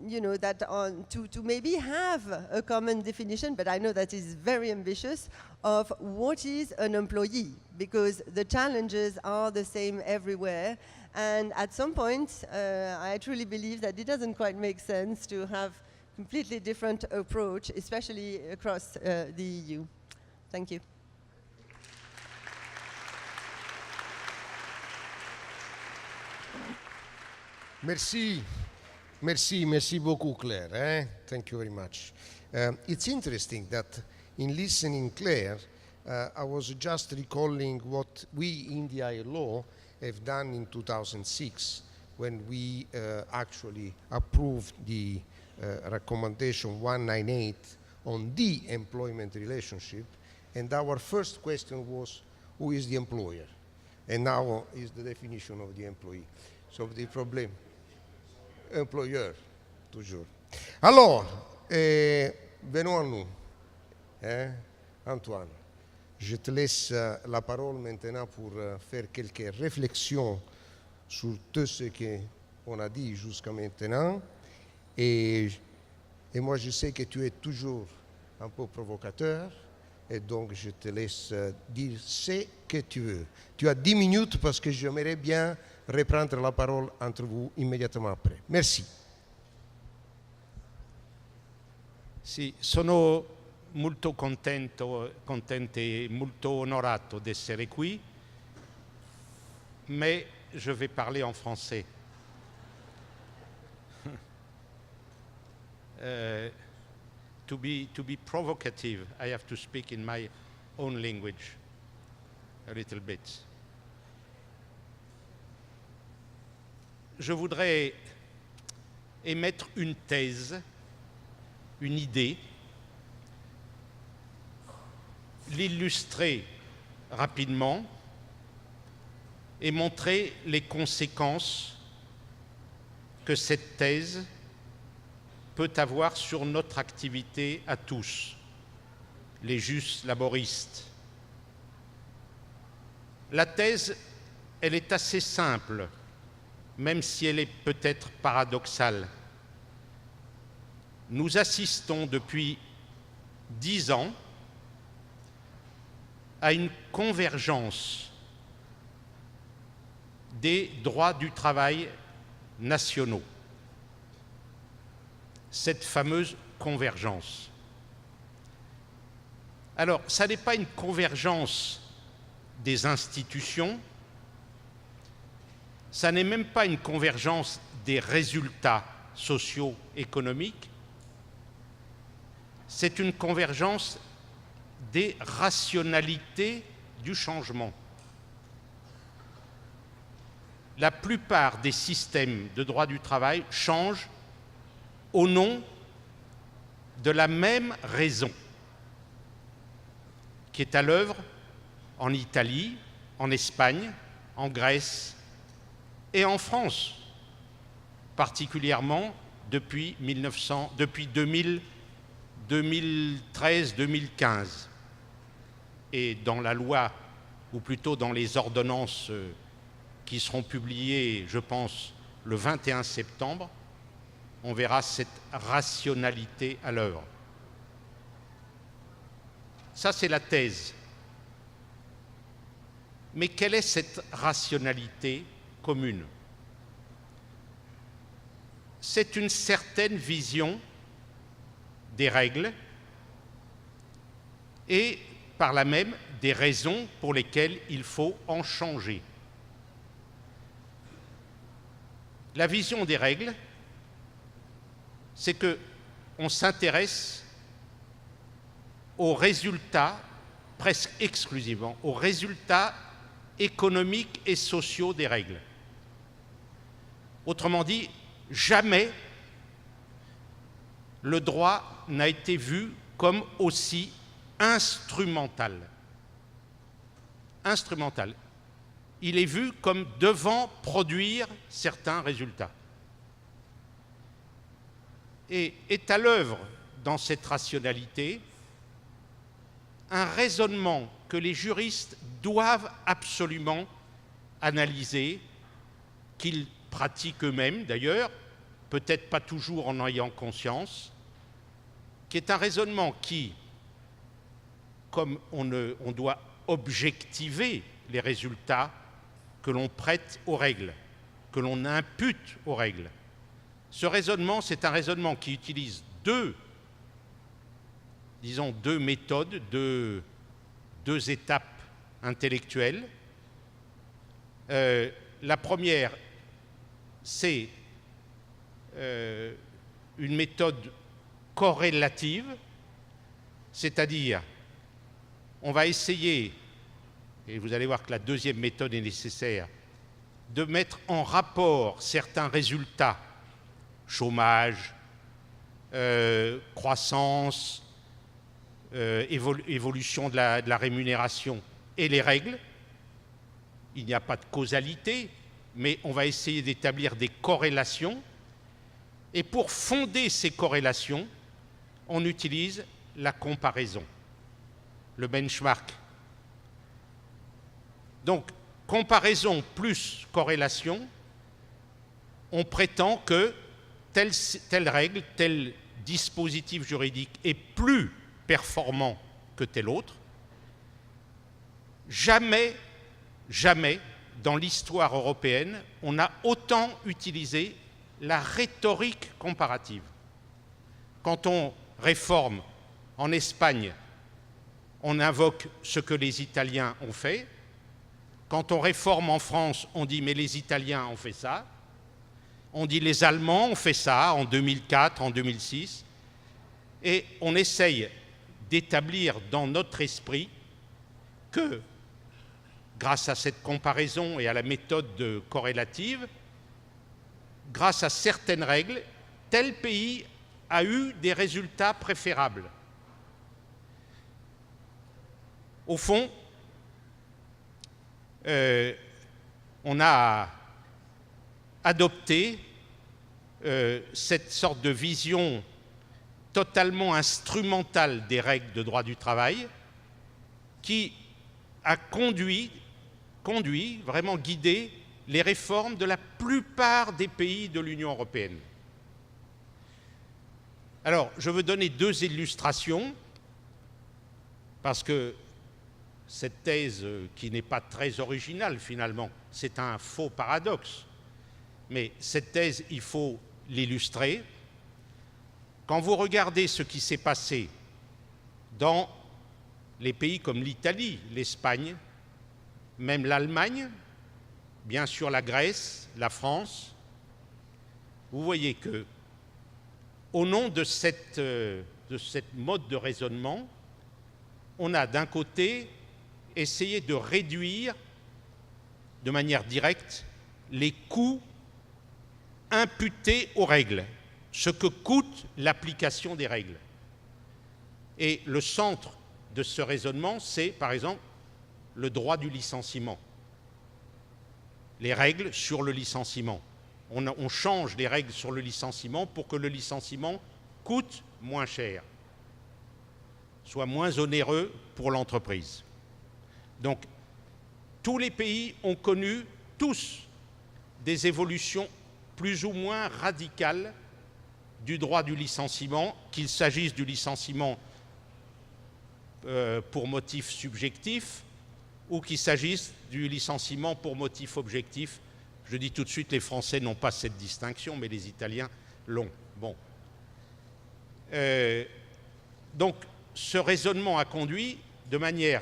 to maybe have a common definition, but I know that is very ambitious, of what is an employee, because the challenges are the same everywhere. And at some point, I truly believe that it doesn't quite make sense to have completely different approach, especially across the EU. Thank you. Merci beaucoup, Claire. Thank you very much. It's interesting that in listening Claire, I was just recalling what we in the ILO have done in 2006 when we actually approved the recommendation 198 on the employment relationship, and our first question was, who is the employer? And now is the definition of the employee. So the problem, employeur, toujours. Alors, venons à nous. Antoine, je te laisse la parole maintenant pour faire quelques réflexions sur tout ce qu'on a dit jusqu'à maintenant. Et moi, je sais que tu es toujours un peu provocateur, et donc je te laisse dire ce que tu veux. Tu as 10 minutes parce que j'aimerais bien reprendre la parole entre vous immédiatement après. Merci. Sì, sono molto contento e molto onorato d'essere qui, mais je vais parler en français. To be provocative, I have to speak in my own language a little bit. Je voudrais émettre une thèse, une idée, l'illustrer rapidement et montrer les conséquences que cette thèse peut avoir sur notre activité à tous, les justes laboristes. La thèse, elle est assez simple, même si elle est peut-être paradoxale. Nous assistons depuis 10 ans à une convergence des droits du travail nationaux. Cette fameuse convergence. Alors, ça n'est pas une convergence des institutions, ça n'est même pas une convergence des résultats socio-économiques, c'est une convergence des rationalités du changement. La plupart des systèmes de droit du travail changent au nom de la même raison qui est à l'œuvre en Italie, en Espagne, en Grèce et en France, particulièrement depuis 2013-2015. Et dans la loi, ou plutôt dans les ordonnances qui seront publiées, je pense, le 21 septembre, on verra cette rationalité à l'œuvre. Ça, c'est la thèse. Mais quelle est cette rationalité commune? C'est une certaine vision des règles et par là même des raisons pour lesquelles il faut en changer. La vision des règles, c'est qu'on s'intéresse aux résultats, presque exclusivement, aux résultats économiques et sociaux des règles. Autrement dit, jamais le droit n'a été vu comme aussi instrumental. Instrumental. Il est vu comme devant produire certains résultats. Et est à l'œuvre dans cette rationalité un raisonnement que les juristes doivent absolument analyser, qu'ils pratiquent eux-mêmes d'ailleurs, peut-être pas toujours en ayant conscience, qui est un raisonnement qui, comme on doit objectiver les résultats que l'on prête aux règles, que l'on impute aux règles. Ce raisonnement, c'est un raisonnement qui utilise deux méthodes, deux étapes intellectuelles. La première, c'est une méthode corrélative, c'est-à-dire on va essayer, et vous allez voir que la deuxième méthode est nécessaire, de mettre en rapport certains résultats, chômage, croissance, évolution de la rémunération et les règles. Il n'y a pas de causalité, mais on va essayer d'établir des corrélations. Et pour fonder ces corrélations, on utilise la comparaison, le benchmark. Donc, comparaison plus corrélation, on prétend que telle règle, tel dispositif juridique est plus performant que tel autre. Jamais, jamais, dans l'histoire européenne, on a autant utilisé la rhétorique comparative. Quand on réforme en Espagne, on invoque ce que les Italiens ont fait. Quand on réforme en France, on dit « mais les Italiens ont fait ça ». On dit « les Allemands ont fait ça en 2004, en 2006 ». Et on essaye d'établir dans notre esprit que, grâce à cette comparaison et à la méthode corrélative, grâce à certaines règles, tel pays a eu des résultats préférables. Au fond, on a adopté cette sorte de vision totalement instrumentale des règles de droit du travail qui a conduit conduit, vraiment guidé, les réformes de la plupart des pays de l'Union européenne. Alors, je veux donner 2 illustrations, parce que cette thèse, qui n'est pas très originale finalement, c'est un faux paradoxe, mais cette thèse, il faut l'illustrer. Quand vous regardez ce qui s'est passé dans les pays comme l'Italie, l'Espagne, même l'Allemagne, bien sûr la Grèce, la France, vous voyez que, au nom de cette mode de raisonnement, on a d'un côté essayé de réduire de manière directe les coûts imputés aux règles, ce que coûte l'application des règles. Et le centre de ce raisonnement, c'est par exemple le droit du licenciement, les règles sur le licenciement. On change les règles sur le licenciement pour que le licenciement coûte moins cher, soit moins onéreux pour l'entreprise. Donc, tous les pays ont connu, tous, des évolutions plus ou moins radicales du droit du licenciement, qu'il s'agisse du licenciement pour motif subjectif ou qu'il s'agisse du licenciement pour motif objectif. Je dis tout de suite, les Français n'ont pas cette distinction, mais les Italiens l'ont. Bon. Donc, ce raisonnement a conduit de manière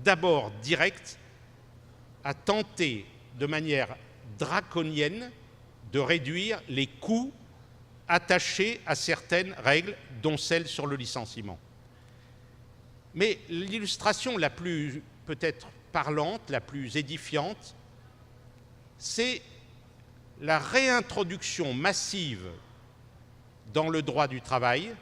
d'abord directe à tenter de manière draconienne de réduire les coûts attachés à certaines règles, dont celle sur le licenciement. Mais l'illustration la plus peut-être parlante, la plus édifiante, c'est la réintroduction massive dans le droit du travail